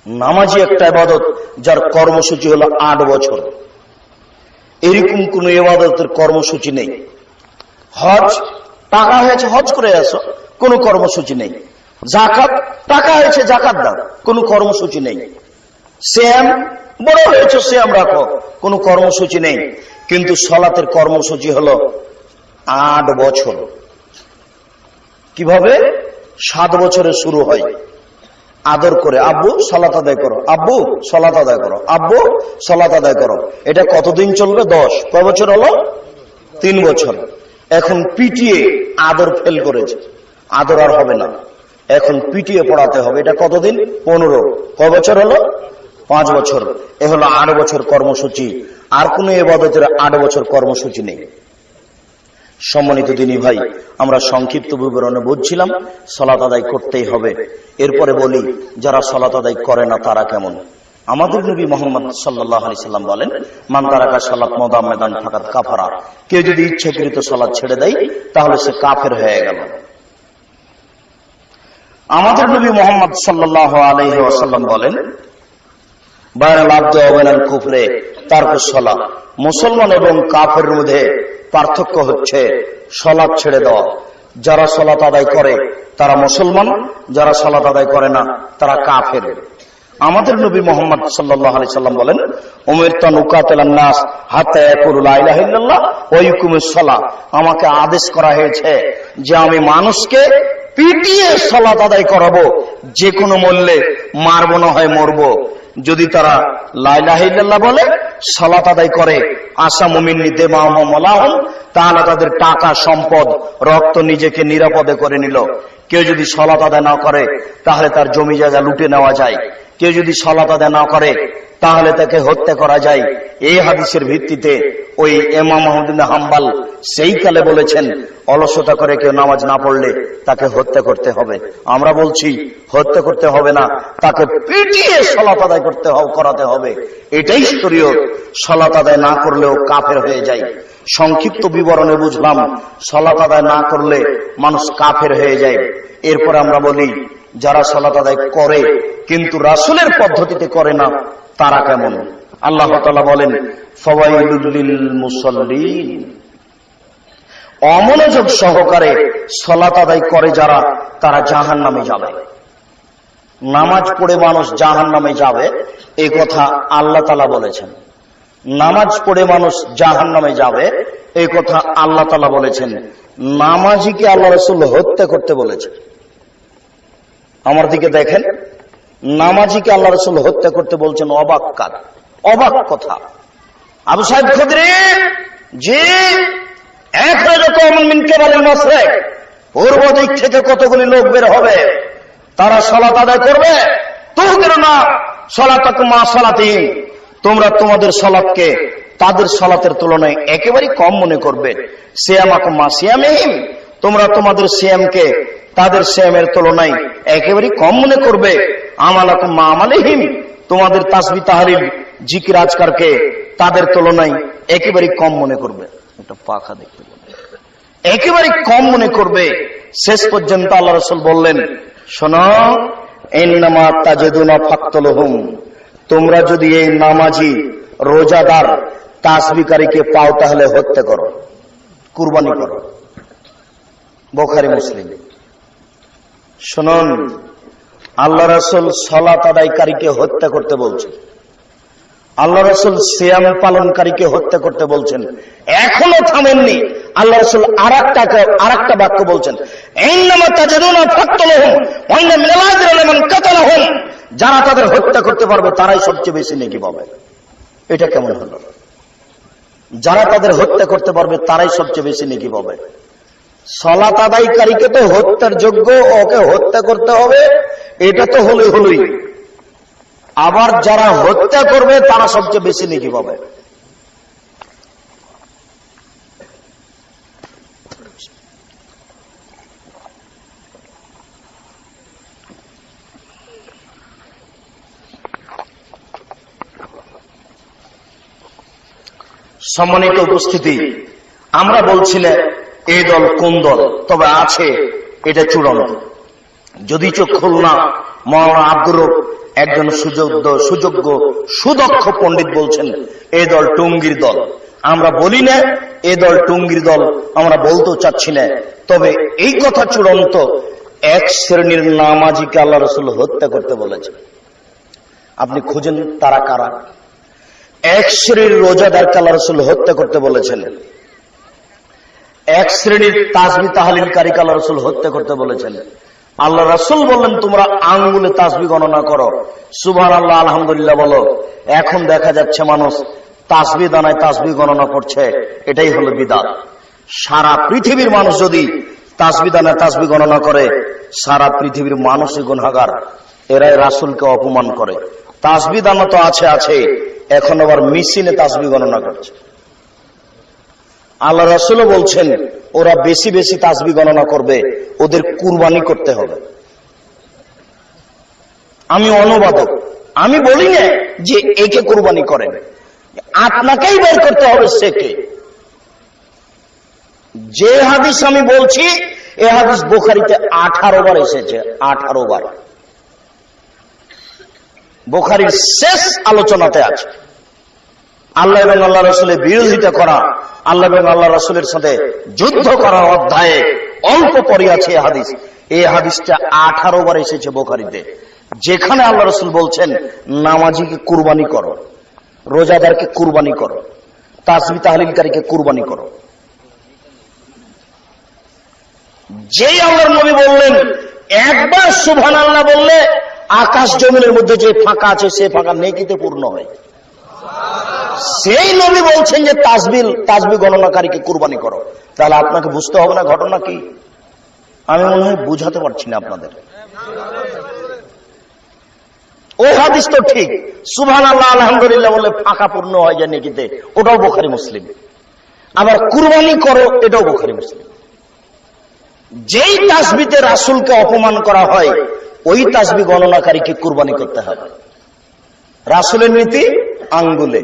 নামাজি একটা ইবাদত যার কর্মসূচি হলো 8 বছর। এরকম কোন ইবাদতের কর্মসূচি নেই। হজ, টাকা হয়েছে হজ করে আসো, কোনো কর্মসূচি নেই। যাকাত, টাকা হয়েছে যাকাত দাও, কোনো কর্মসূচি নেই। সিয়াম, বড় হয়েছে সিয়াম রাখো, কোনো কর্মসূচি নেই। কিন্তু সালাতের কর্মসূচি হলো 8 বছর। কিভাবে? 7 বছরে শুরু হয়, আদর করে, আব্বু সালাত আদায় করো, আব্বু সালাত আদায় করো, আব্বু সালাত আদায় করো। এটা কতদিন চলবে? 10। কয় বছর হলো? 3 বছর। এখন পিটিয়ে আদর ফেল করেছে, আদর আর হবে না, এখন পিটিয়ে পড়াতে হবে। এটা কতদিন? 15। কয় বছর হলো? 5 বছর। এ হলো 8 বছর কর্মসূচি। আর কোন ইবাদতের 8 বছর কর্মসূচি নেই। সম্মানিত দিনী ভাই, আমরা সংক্ষিপ্ত বিবরণে বুঝছিলাম সালাত আদায় করতেই হবে। এরপরে বলি, যারা সালাত আদায় করে না তারা কেমন? আমাদের নবী মুহাম্মদ সাল্লাল্লাহু আলাইহি সাল্লাম বলেন, মান তারাকা সালাত মুদাম্মাদান ফাকাত কাফারা। কেউ যদি ইচ্ছাকৃত সালাত ছেড়ে দেয় তাহলে সে কাফের হয়ে গেল। আমাদের নবী মুহাম্মদ সাল্লাল্লাহু আলাইহি ওয়াসাল্লাম বলেন, বাইনাল আবদি ওয়া বাইনাল কুফরি তারকুস সালাত। মুসলমান এবং কাফেরের মধ্যে পার্থক্য হচ্ছে সালাত ছেড়ে দেওয়া। যারা সালাত আদায় করে তারা মুসলমান, যারা সালাত আদায় করে না তারা কাফের। আমাদের নবী মুহাম্মদ সাল্লাল্লাহু আলাইহি সাল্লাম বলেন, উমিরতু আন উকাতিলান নাস হাত্তা ইয়াকুলু লা ইলাহা ইল্লাল্লাহ ওয়া ইউকিমুস সালাহ। আমাকে আদেশ করা হয়েছে যে আমি মানুষকে পিটিয়ে সালাত আদায় করাবো, যে কোনো মূল্যে, মারবো না হয় মরবো। যদি তারা লা ইলাহা ইল্লাল্লাহ বলে, সালাত আদায় করে, আশা মুমিন্নি দিমাহুম ওয়ালাহুম, তাহলে তাদের টাকা, সম্পদ, রক্ত নিজেকে নিরাপদে করে নিল। কেউ যদি সালাত আদায় না করে তাহলে তার জমি জায়গা লুটে নেওয়া যায়। কেউ যদি সালাত আদায় না করে তাহলে তাকে হত্যা করা যায়। এই হাদিসের ভিত্তিতে ওই ইমাম আহমদ বিন হাম্বল সেই কালে বলেছেন, অলসতা করে কেউ নামাজ না পড়লে তাকে হত্যা করতে হবে। আমরা বলছি হত্যা করতে হবে না, তাকে পিটিয়ে সালাত আদায় করাতে হবে। এটাই শরীয়ত। সালাত আদায় না করলেও কাফের হয়ে যায়। সংক্ষিপ্ত বিবরণে বুঝলাম সালাত আদায় না করলে মানুষ কাফের হয়ে যায়। এরপর আমরা বলি যারা সালাত আদায় করে কিন্তু রাসূলের পদ্ধতিতে করে না তারা কেমন? আল্লাহ তাআলা বলেন, ফাওয়াইলুল লিল মুসাল্লিন। অমনোযোগ সহকারে সালাত আদায় করে যারা, তারা জাহান্নামে যাবে। নামাজ পড়ে মানুষ জাহান্নামে যাবে, এই কথা আল্লাহ তাআলা বলেছেন। নামাজ পড়ে মানুষ জাহান্নামে যাবে, এই কথা আল্লাহ তাআলা বলেছেন। নামাজিকে আল্লাহ রাসূল হত্যা করতে বলেছেন। আমার দিকে দেখেন, নামাজিকে আল্লাহ রাসূল হত্যা করতে বলছেন। অবাক কাজ, অবাক কথা। আবু সাইদ খুদরি জি, এক রকম মিন কিবালিল মাশরিক, পূর্ব দিক থেকে কতগুলি লোক বের হবে, তারা সালাত আদায় করবে। তুকিরুনা সালাতাকুম মা সালাতিহিম, তোমরা তোমাদের সালাতকে তাদের সালাতের তুলনায় একেবারে কম মনে করবে। সিয়ামাকুম মা সিয়ামিহিম, তোমরা তোমাদের সিয়ামকে তাদের সিয়ামের তুলনায় একেবারে কম মনে করবে। আমালাকুম মা আমালিহিম, তোমাদের তাসবিহ তাহলিল জিকির আজকারকে তাদের তুলনায় একেবারে কম মনে করবে। একটা পাখা দেখতে একেবারে কম মনে করবে। শেষ পর্যন্ত আল্লাহ রাসূল বললেন, শোনো, ইন্নামা তাজিদুনা ফাকতুলহুম, তোমরা যদি এই নামাজি, রোজাদার, তাসবিহকারীকে পাও তাহলে হত্যা করো, কুরবানি করো। বুখারী মুসলিম। শুনুন, আল্লাহ রাসূল সালাত আদায়কারীকে হত্যা করতে বলছেন, আল্লাহ রাসূল সিয়াম পালনকারীকে হত্যা করতে বলছেন। এখনো থামেননি। আল্লাহ রাসূল আরেকটা বাক্য বলছেন, ইন্নামা তাজিদুনা ফাকতুলহুম ওয়া ইন্না মিনাল আজরি লিমান কাতালাহুম, যারা তাদের হত্যা করতে পারবে তারাই সবচেয়ে বেশি নেকি পাবে। এটা কেমন হলো? যারা তাদের হত্যা করতে পারবে তারাই সবচেয়ে বেশি নেকি পাবে। সালাত আদায়কারীকে তো হত্যার যোগ্য, ওকে হত্যা করতে হবে, এটা তো হলোই। আবার যারা হত্যা করবে তারা সবচেয়ে বেশি নেকি পাবে। সম্মানিত উপস্থিতি, আমরা বলছিলাম এই দল কোন দল, তবে আছে এটা চূড়ান্ত। যদি চোখ খুলনা মাওলানা আব্দুর রব একজন সুযোগ্য সুদক্ষ পণ্ডিত বলছেন এই দল টুঙ্গির দল। আমরা বলি না এই দল টুঙ্গির দল, আমরা বলতেও চাচ্ছি না। তবে এই কথা চূড়ান্ত, এক শ্রেণীর নামাজিকে আল্লাহ রাসূল হত্যা করতে বলেছেন। আপনি খুঁজেন তারা কারা। এক শ্রেণীর রোজাদারকে আল্লাহ রাসূল হত্যা করতে বলেছেন। এক শ্রেণীর তাসবিহ তাহলিলকারীকে আল্লাহ রাসূল হত্যা করতে বলেছেন। আল্লাহ রাসূল বললেন, তোমরা আঙ্গুলে তাসবিহ গণনা করো, সুবহানাল্লাহ আলহামদুলিল্লাহ বলো। এখন দেখা যাচ্ছে মানুষ তাসবিহ দানায় তাসবিহ গণনা করছে, এটাই হলো বিদআত। সারা পৃথিবীর মানুষ যদি তাসবিহ দানায় তাসবিহ গণনা করে, সারা পৃথিবীর মানুষই গুনাহগার। এরাই রাসূলকে অপমান করে। তাসবিহ দানা তো আছে, এখন আবার মেশিনে তাসবিহ গণনা করছে। আল্লাহ রাসূলও বলছেন ওরা বেশি বেশি তাসবিহ গণনা করবে, ওদের কুরবানি করতে হবে। আমি অনুবাদক, আমি বলি না যে একে কুরবানি করেন, আপনাকেই বের করতে হবে সে কে। যে হাদিস আমি বলছি এই হাদিস বুখারীতে 18 বার এসেছে, 18 বার। বুখারীর শেষ আলোচনাতে আছে। আল্লাহ এবং আল্লাহ রাসূলের বিরোধিতা করা, আল্লাহ এবং আল্লাহ রাসূলের সাথে যুদ্ধ করার অধ্যায়ে অল্প পরে আছে হাদিস। এই হাদিসটা 18 বার এসেছে বুখারীতে, যেখানে আল্লাহ রাসূল বলছেন নামাজিকে কুরবানি করো, রোজাদারকে কুরবানি করো, তাসবিহ তাহলিলকারীকে কুরবানি করো। যেই আল্লাহর নবী বললেন একবার সুবহানাল্লাহ বললে আকাশ জমিনের মধ্যে যে ফাঁকা আছে সে ফাঁকা নেকিতে পূর্ণ হয়, সেই নবী বলছেন যে তাসবিহ গণনাকারীকে কুরবানি করো। তাহলে আপনাকে বুঝতে হবে না ঘটনা কি? আমি মনে হয় বুঝাতে পারছি না আপনাদের। ও হাদিস তো ঠিক, সুবহানাল্লাহ আলহামদুলিল্লাহ বলে ফাঁকা পূর্ণ হয় যায় নেকিতে, ওটাও বুখারী মুসলিম। আবার কুরবানি করো, এটাও বুখারী মুসলিম। যেই তাসবিহতে রাসূলকে অপমান করা হয় ওই তাসবিহ গণনাকারীকে কুরবানি করতে হবে। রাসূলের নীতি আঙ্গুলে।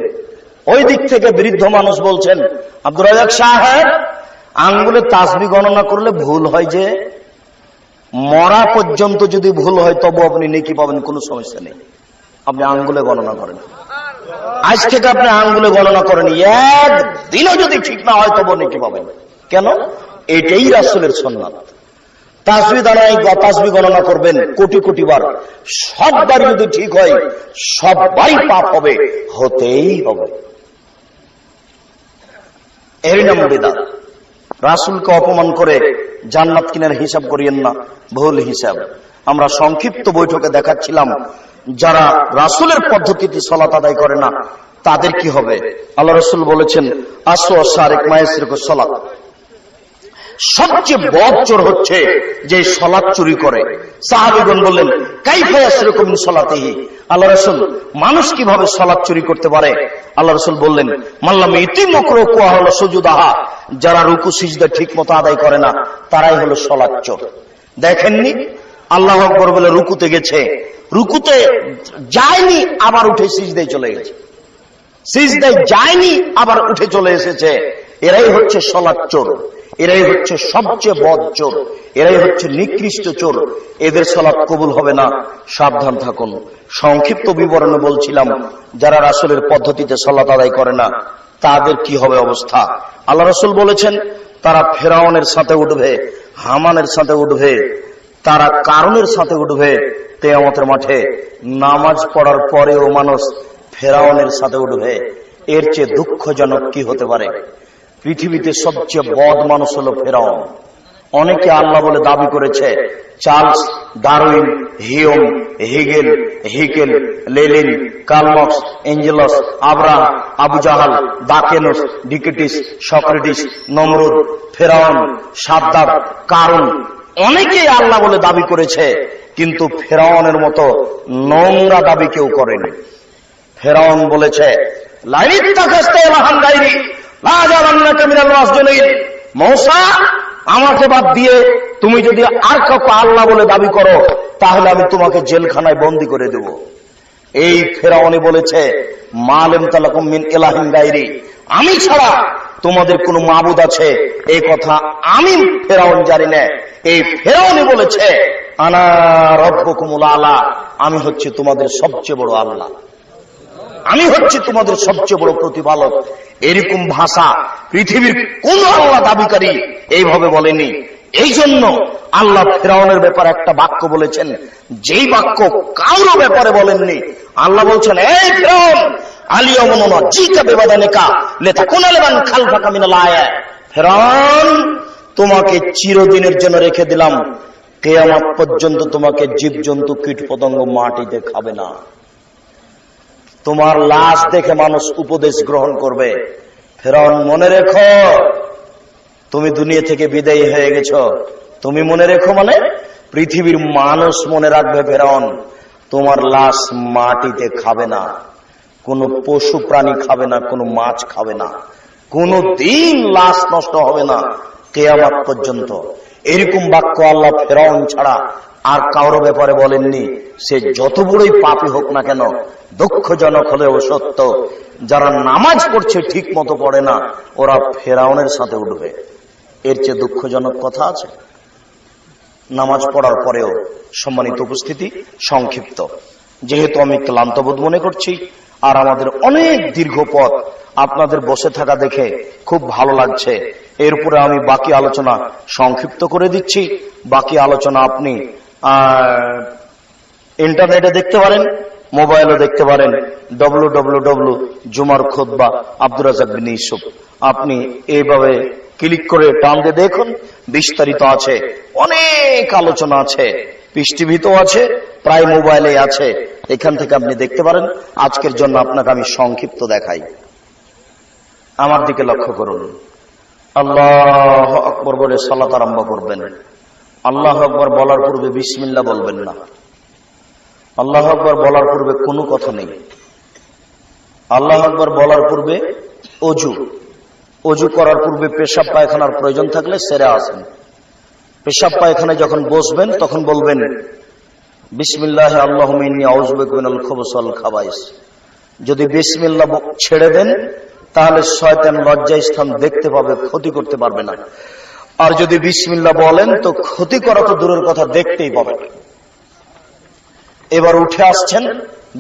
ওই দিক থেকে বৃদ্ধ মানুষ বলছেন, আব্দুর রাজ্জাক সাহেব, আঙ্গুলে তাসবিহ গণনা করলে ভুল হয় যে, মরা পর্যন্ত যদি ভুল হয় তবু আপনি নেকি পাবেন, কোনো সমস্যা নেই, আপনি আঙ্গুলে গণনা করেন। আজ থেকে আপনি আঙ্গুলে গণনা করেন, একদিনও যদি ঠিক না হয় তবু নেকি পাবেন। কেন? এটাই রাসূলের সুন্নাত। তাসবিহ গণনা করবেন কোটি কোটি বার, সববার যদি ঠিক হয় সববারই পাপ হবে, হতেই হবে। এর নাম বিদআত। রাসূলকে অপমান করে জান্নাত কিনার হিসাব করিয়েন না, ভুল হিসাব। আমরা সংক্ষিপ্ত বৈঠকে দেখাচ্ছিলাম যারা রাসূলের পদ্ধতিতে সালাত আদায় করে না তাদের কি হবে। আল্লাহ রাসূল বলেছেন আসওয়া সারিক মায়াসরিকু সালাত, সবচেয়ে বড় চোর হচ্ছে যে সালাত চুরি করে। সাহাবীগণ বললেন কাইফা ইয়াসরিকু মিন সালাতিহি, আল্লাহ রাসূল মানুষ কিভাবে সালাত চুরি করতে পারে? আল্লাহ রাসূল বললেন মাল্লাম ইতিমকরু কুয়া হলো সুজুদাহা, যারা রুকু সিজদা ঠিকমতো আদায় করে না তারাই হলো সালাত চোর। দেখেননি আল্লাহু আকবার বলে রুকুতে গেছে, রুকুতে যায়নি আবার উঠে সিজদায় চলে গেছে, সিজদায় যায়নি আবার উঠে চলে এসেছে। এরাই হচ্ছে সালাত চোর, এরাই হচ্ছে সবচেয়ে বদ চোর, এরাই হচ্ছে নিকৃষ্ট চোর। এদের সালাত কবুল হবে না, সাবধান থাকুন। সংক্ষিপ্ত বিবরণে বলছিলাম যারা রাসূলের পদ্ধতিতে সালাত আদায় করে না তাদের কি হবে অবস্থা। আল্লাহ রাসূল বলেছেন তারা ফেরাউনের সাথে উঠবে, হামানের সাথে উঠবে, তারা কারুনের সাথে উঠবে কিয়ামতের মাঠে। নামাজ পড়ার পরেও মানুষ ফেরাউনের সাথে উঠবে, এর চেয়ে দুঃখজনক কি হতে পারে? পৃথিবীতে সবচেয়ে বদ মানুষ হলো ফেরাউন। অনেকে আল্লাহ বলে দাবি করেছে, Charles Darwin, Hume, Haeckel, Lenin, Karl Marx, Engels, Abraham, Abu Jahl, Dickens, ডিকেটিস, সক্রেটিস, নমরুদ, ফেরাউন, সাদ্দাত, কারুন, অনেকেই আল্লাহ বলে দাবি করেছে, কিন্তু ফেরাউনের মতো নোংরা দাবি কেউ করেনি। ফেরাউন বলেছে মূসা, আমাকে বাদ দিয়ে তুমি যদি আর কাউকে আল্লাহ বলে দাবি করো তাহলে আমি তোমাকে জেলখানায় বন্দী করে দেব। এই ফেরাউনি বলেছে মালেম তালাকুম মিন ইলাহিন গায়রি, আমি ছাড়া তোমাদের কোন মাবুদ আছে এই কথা আমি ফেরাউন জানি না। এই ফেরাউনি বলেছে আনা রাব্বুকুমুল আলা, আমি হচ্ছে তোমাদের সবচেয়ে বড় আল্লাহ, আমি হচ্ছে তোমাদের সবচেয়ে বড় প্রতিপালক। এরকম ভাষা পৃথিবীর কোন আল্লাহ দাবিকারী এইভাবে বলেনি। এই জন্য আল্লাহ ফেরাউনের ব্যাপারে একটা বাক্য বলেছেন, যেই বাক্য কারো ব্যাপারে বলেননি। আল্লাহ বলছেন এই ফেরাউন আলিয়ামুনা জিকা বিবাদানিকা লিতাকুনা লিমান খালফাকা মিনাল আয়া, ফেরাউন তোমাকে চিরদিনের জন্য রেখে দিলাম, কিয়ামত পর্যন্ত তোমাকে জীবজন্তু কীটপতঙ্গ মাটিতে খাবে না। তোমার লাশ দেখে মানুষ উপদেশ গ্রহণ করবে। ফেরাউন মনে রেখো তুমি দুনিয়া থেকে বিদায়ী হয়ে গেছো। তুমি মনে রেখো মানে পৃথিবীর মানুষ মনে রাখবে ফেরাউন তোমার লাশ মাটিতে খাবে না, কোন পশু প্রাণী খাবে না, কোন মাছ খাবে না, কোন দিন লাশ নষ্ট হবে না কিয়ামত পর্যন্ত। এরকম বাক্য আল্লাহ ফেরাউন ছাড়া আর কারো ব্যাপারে বলেননি। সে যত বড়ই পাপী হোক না কেন, দুঃখজনক হলেও সত্য, যারা নামাজ পড়ছে ঠিক মতো পড়ে না ওরা ফেরাউনের সাথে উঠবে। এর চেয়ে দুঃখজনক কথা আছে? নামাজ পড়ার পরেও সম্মানিত উপস্থিতি, সংক্ষিপ্ত যেহেতু আমি ক্লান্ত বোধ মনে করছি আর আমাদের অনেক দীর্ঘ পথ, আপনাদের বসে থাকা দেখে খুব ভালো লাগছে। এরপরে আমি বাকি আলোচনা সংক্ষিপ্ত করে দিচ্ছি। বাকি আলোচনা আপনি ইন্টারনেটে দেখতে পারেন, মোবাইলও দেখতে পারেন, www.জুমার খুতবা আব্দুর রাজ্জাক বিন ইউসুফ। আপনি এইভাবে ক্লিক করে টান দিয়ে দেখুন, বিস্তারিত আছে, অনেক আলোচনা আছে, পিস টিভিতেও আছে, প্রায় মোবাইলে আছে, এখান থেকে আপনি দেখতে পারেন। আজকের জন্য আপনাকে আমি সংক্ষিপ্ত দেখাই। আমার দিকে লক্ষ্য করুন। আল্লাহ আকবর বলে সালাত আরম্ভ করবেন। আল্লাহ আকবর বলার পূর্বে বিসমিল্লাহ বলবেন না। আল্লাহ আকবর বলার পূর্বে কোনো কথা নেই। আল্লাহ আকবর বলার পূর্বে অজু করার পূর্বে পেশাব পায়খানার প্রয়োজন থাকলে সেরে আসেন। পেশাব পায়খানায় যখন বসবেন তখন বলবেন বিসমিল্লাহ আল্লাহুম্মা ইন্নী আউযু বিকা মিনাল খুবুসি ওয়াল খাবাইস। যদি বিসমিল্লাহ ছেড়ে দেন তাহলে শয়তান লজ্জা স্থান দেখতে পাবে, ক্ষতি করতে পারবে না। আর যদি বিসমিল্লাহ বলেন তো ক্ষতি করা তো দূরের কথা, দেখতেই পাবে। এবার উঠে আসছেন,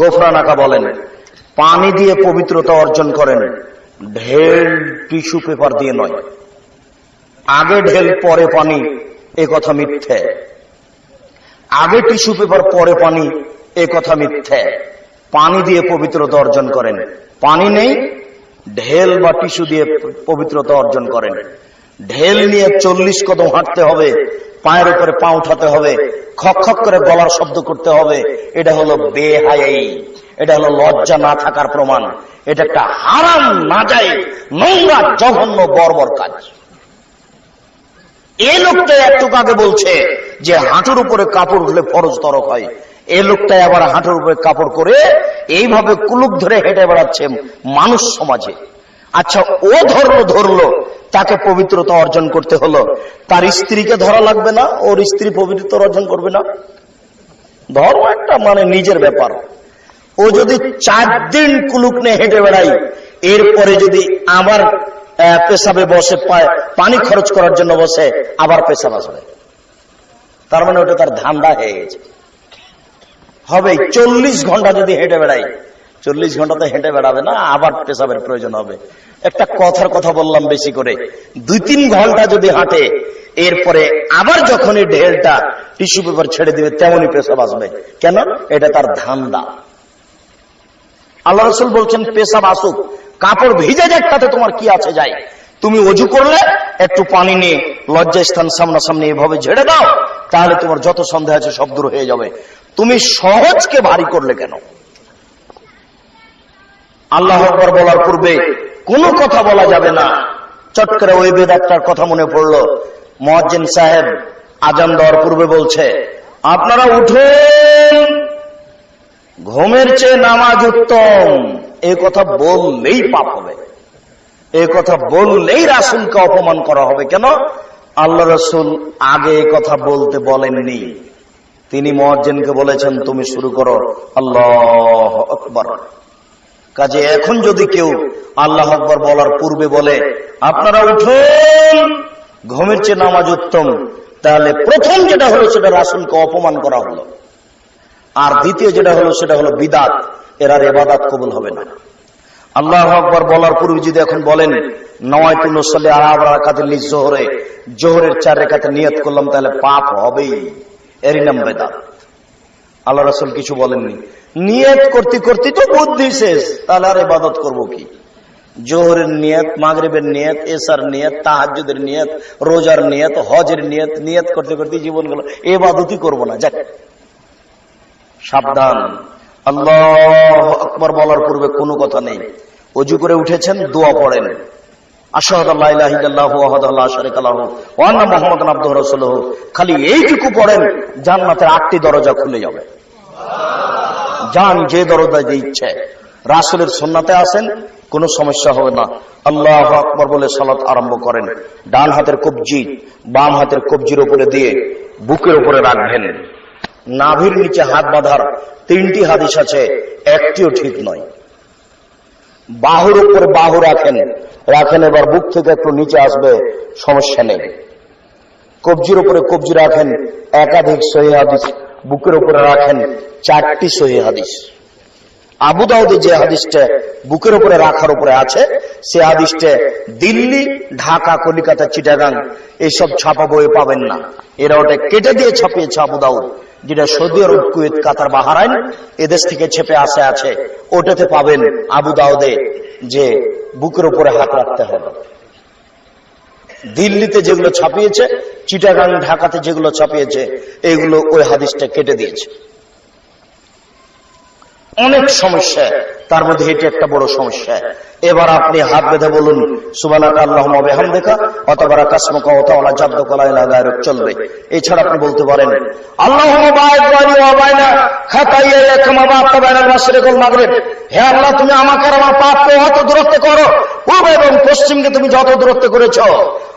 গোফরানাকা বলেন, পানি দিয়ে পবিত্রতা অর্জন করেন, ঢেল টিস্যু পেপার দিয়ে নয়। আগে ঢেল পরে পানি, এ কথা মিথ্যে। আগে টিস্যু পেপার পরে পানি, এ কথা মিথ্যে। পানি দিয়ে পবিত্রতা অর্জন করেন। পানি নেই, ঢেল বা টিস্যু দিয়ে পবিত্রতা অর্জন করেন। ঢেল নিয়ে 40 কদম হাঁটতে হবে, পায়ের উপরে পা উঠাতে হবে, খক খক করে গলার শব্দ করতে হবে। এটা হলো বেহায়াই, এটা হলো লজ্জা না থাকার প্রমাণ। এটা একটা হারাম, নাজায়েজ, নোংরা, জঘন্য, বর্বর কাজ। এই লোকটা একটু আগে বলছে যে হাঁটুর উপরে কাপড় উঠলে ফরজ তরক হয়। এই লোকটা আবার হাঁটুর উপরে কাপড় করে এইভাবে কুলুক ধরে হেঁটে বেড়াচ্ছে মানুষ সমাজে। আচ্ছা, ও ধরলো, তাকে পবিত্রতা অর্জন করতে হলো, তার স্ত্রীকে ধরা লাগবে না? ওর স্ত্রী পবিত্রতা অর্জন করবে না? ধর্ম একটা মানে নিজের ব্যাপার। ও যদি 4 দিন কুলুক নিয়ে হেঁটে বেড়াই, এরপরে যদি আবার পেশাবে বসে, পানি খরচ করার জন্য বসে, আবার পেশাব আসবে, তার মানে ওটা তার ধান্দা হয়ে গেছে। হবে 40 ঘন্টা যদি হেঁটে বেড়াই, 40 ঘন্টা তো হেঁটে বেড়াবে না, আবার পেশাবের প্রয়োজন হবে। একটা কথার কথা বললাম বেশি করে, 2-3 ঘন্টা যদি হাঁটে, এরপরে আবার যখন এই ঢেলটা টিস্যু পেপার ছেড়ে দিবে তেমনই পেশাব আসবে। কেন? এটা তার ধান্দা। আল্লাহ রাসূল বলছেন পেশাব আসুক, কাপড় ভিজে যাক, তাতে তোমার কি আছে যায়। তুমি অজু করলে একটু পানি নিয়ে লজ্জা স্থান সামনাসামনি এভাবে ঝেড়ে দাও, তাহলে তোমার যত সন্দেহ আছে সব দূর হয়ে যাবে। তুমি সহজকে ভারী করলে কেন? আল্লাহ আকবার বলার পূর্বে কোনো কথা বলা যাবে না। চট করে ওই বেদাতটার কথা মনে পড়লো। মুয়াজ্জিন সাহেব আজান দেওয়ার পূর্বে বলছে, আপনারা উঠুন, ঘুমের চেয়ে নামাজ উত্তম। এই কথা বললেই পাপ হবে, এই কথা বললেই রাসূলকে অপমান করা হবে। কেন? আল্লাহ রাসূল আগে এই কথা বলতে বলেননি। তিনি মুয়াজ্জিনকে বলেছেন তুমি শুরু করো, আল্লাহু আকবার। কাজে এখন যদি কেউ আল্লাহু আকবার বলার পূর্বে বলে আপনারা উঠুন, ঘুমের চেয়ে নামাজ উত্তম, তাহলে প্রথম যেটা হলো সেটা রাসূলকে অপমান করা হলো। আর দ্বিতীয় যেটা হলো সেটা হলো বিদআত, এর আর ইবাদত কবুল হবে না। আল্লাহু আকবার বলার পূর্বে যদি এখন বলেন নওয়াইতু নুসাল্লি আলা রাকাতিল লিজোহরে, জোহরের 4 রাকাতে নিয়ত করলাম, তাহলে পাপ হবেই, এরই নাম বিদআত। আল্লাহ রাসূল কিছু বলেননি। নিয়ত করতে করতে তো বুদ্ধি শেষ, তাহলে আর ইবাদত করব কি? জোহরের নিয়ত, মাগরিবের নিয়ত, এশার নিয়ত, তাহাজ্জুদের নিয়ত, রোজার নিয়ত, হজের নিয়ত, নিয়ত করতে করতে জীবন গেল, ইবাদতই করব না। যাক, সাবধান। আল্লাহু আকবার বলার পূর্বে কোনো কথা নেই। ওযু করে উঠেছেন, দোয়া পড়েন, আশহাদু আল্লা ইলাহা ইল্লাল্লাহু ওয়াহদাহু লা শারীকা লাহু ওয়া আন্না মুহাম্মাদান আবদুহু ওয়া রাসূলুহু। খালি এইটুকু পড়েন, জান্নাতের 8টি দরজা খুলে যাবে। যান যে দরজা দিয়ে ইচ্ছে। রাসূলের সুন্নাতে আসেন, কোনো সমস্যা হবে না। আল্লাহু আকবার বলে সালাত আরম্ভ করেন। ডান হাতের কবজি বাম হাতের কবজির উপরে দিয়ে বুকের উপরে রাখবেন। নাভির নিচে হাত বাঁধার 3টি হাদিস আছে, একটিও ঠিক নয়। বাহুর উপরে বাহু রাখেন, এবার বুক থেকে একটু নিচে আসবে, সমস্যা নেই। কবজির উপরে কবজি রাখেন, একাধিক সহিহ হাদিস। বুকের উপরে রাখেন, 4টি সহিহ হাদিস। আবু দাউদে যে হাদিসটা বুকের উপরে রাখার উপরে আছে, সে হাদিসটা দিল্লি, ঢাকা, কলিকাতা, চিটাগাং এইসব ছাপা বইয়ে পাবেন না। এরা ওটা কেটে দিয়ে ছাপিয়েছে আবু দাউদ, যেটা সৌদি আরব, কুয়েত, কাতার, বাহরাইন এদেশ থেকে ছেপে আছে। ওটাতে পাবেন আবু দাউদে যে বুকের উপরে হাত রাখতে হবে। দিল্লিতে যেগুলো ছাপিয়েছে, চিটাগাং, ঢাকাতে যেগুলো ছাপিয়েছে, এগুলো ওই হাদিসটা কেটে দিয়েছে। অনেক সমস্যা, তার মধ্যে এটা একটা বড় সমস্যা। এবার আপনি হাত বেঁধে বলুন সুবহানাকা আল্লাহুম্মা ওয়া বিহামদিকা ওয়া তাবারাকা ইসমুকা ওয়া তাআলা জাদ্দুকা লা ইলাহা গায়রুক, চলবে। এছাড়া আপনি বলতে পারেন আল্লাহুম্মা বা'id বাইনি ওয়া বাইনা খাতায়ায়া কামা বা'adta বাইনাল মাশরিক ওয়াল মাগরিব, হে আল্লাহ তুমি আমাকে আর আমার পাপকে অত দূরত্ব করো, পূর্ব এবং পশ্চিমকে তুমি যত দূরত্ব করেছো।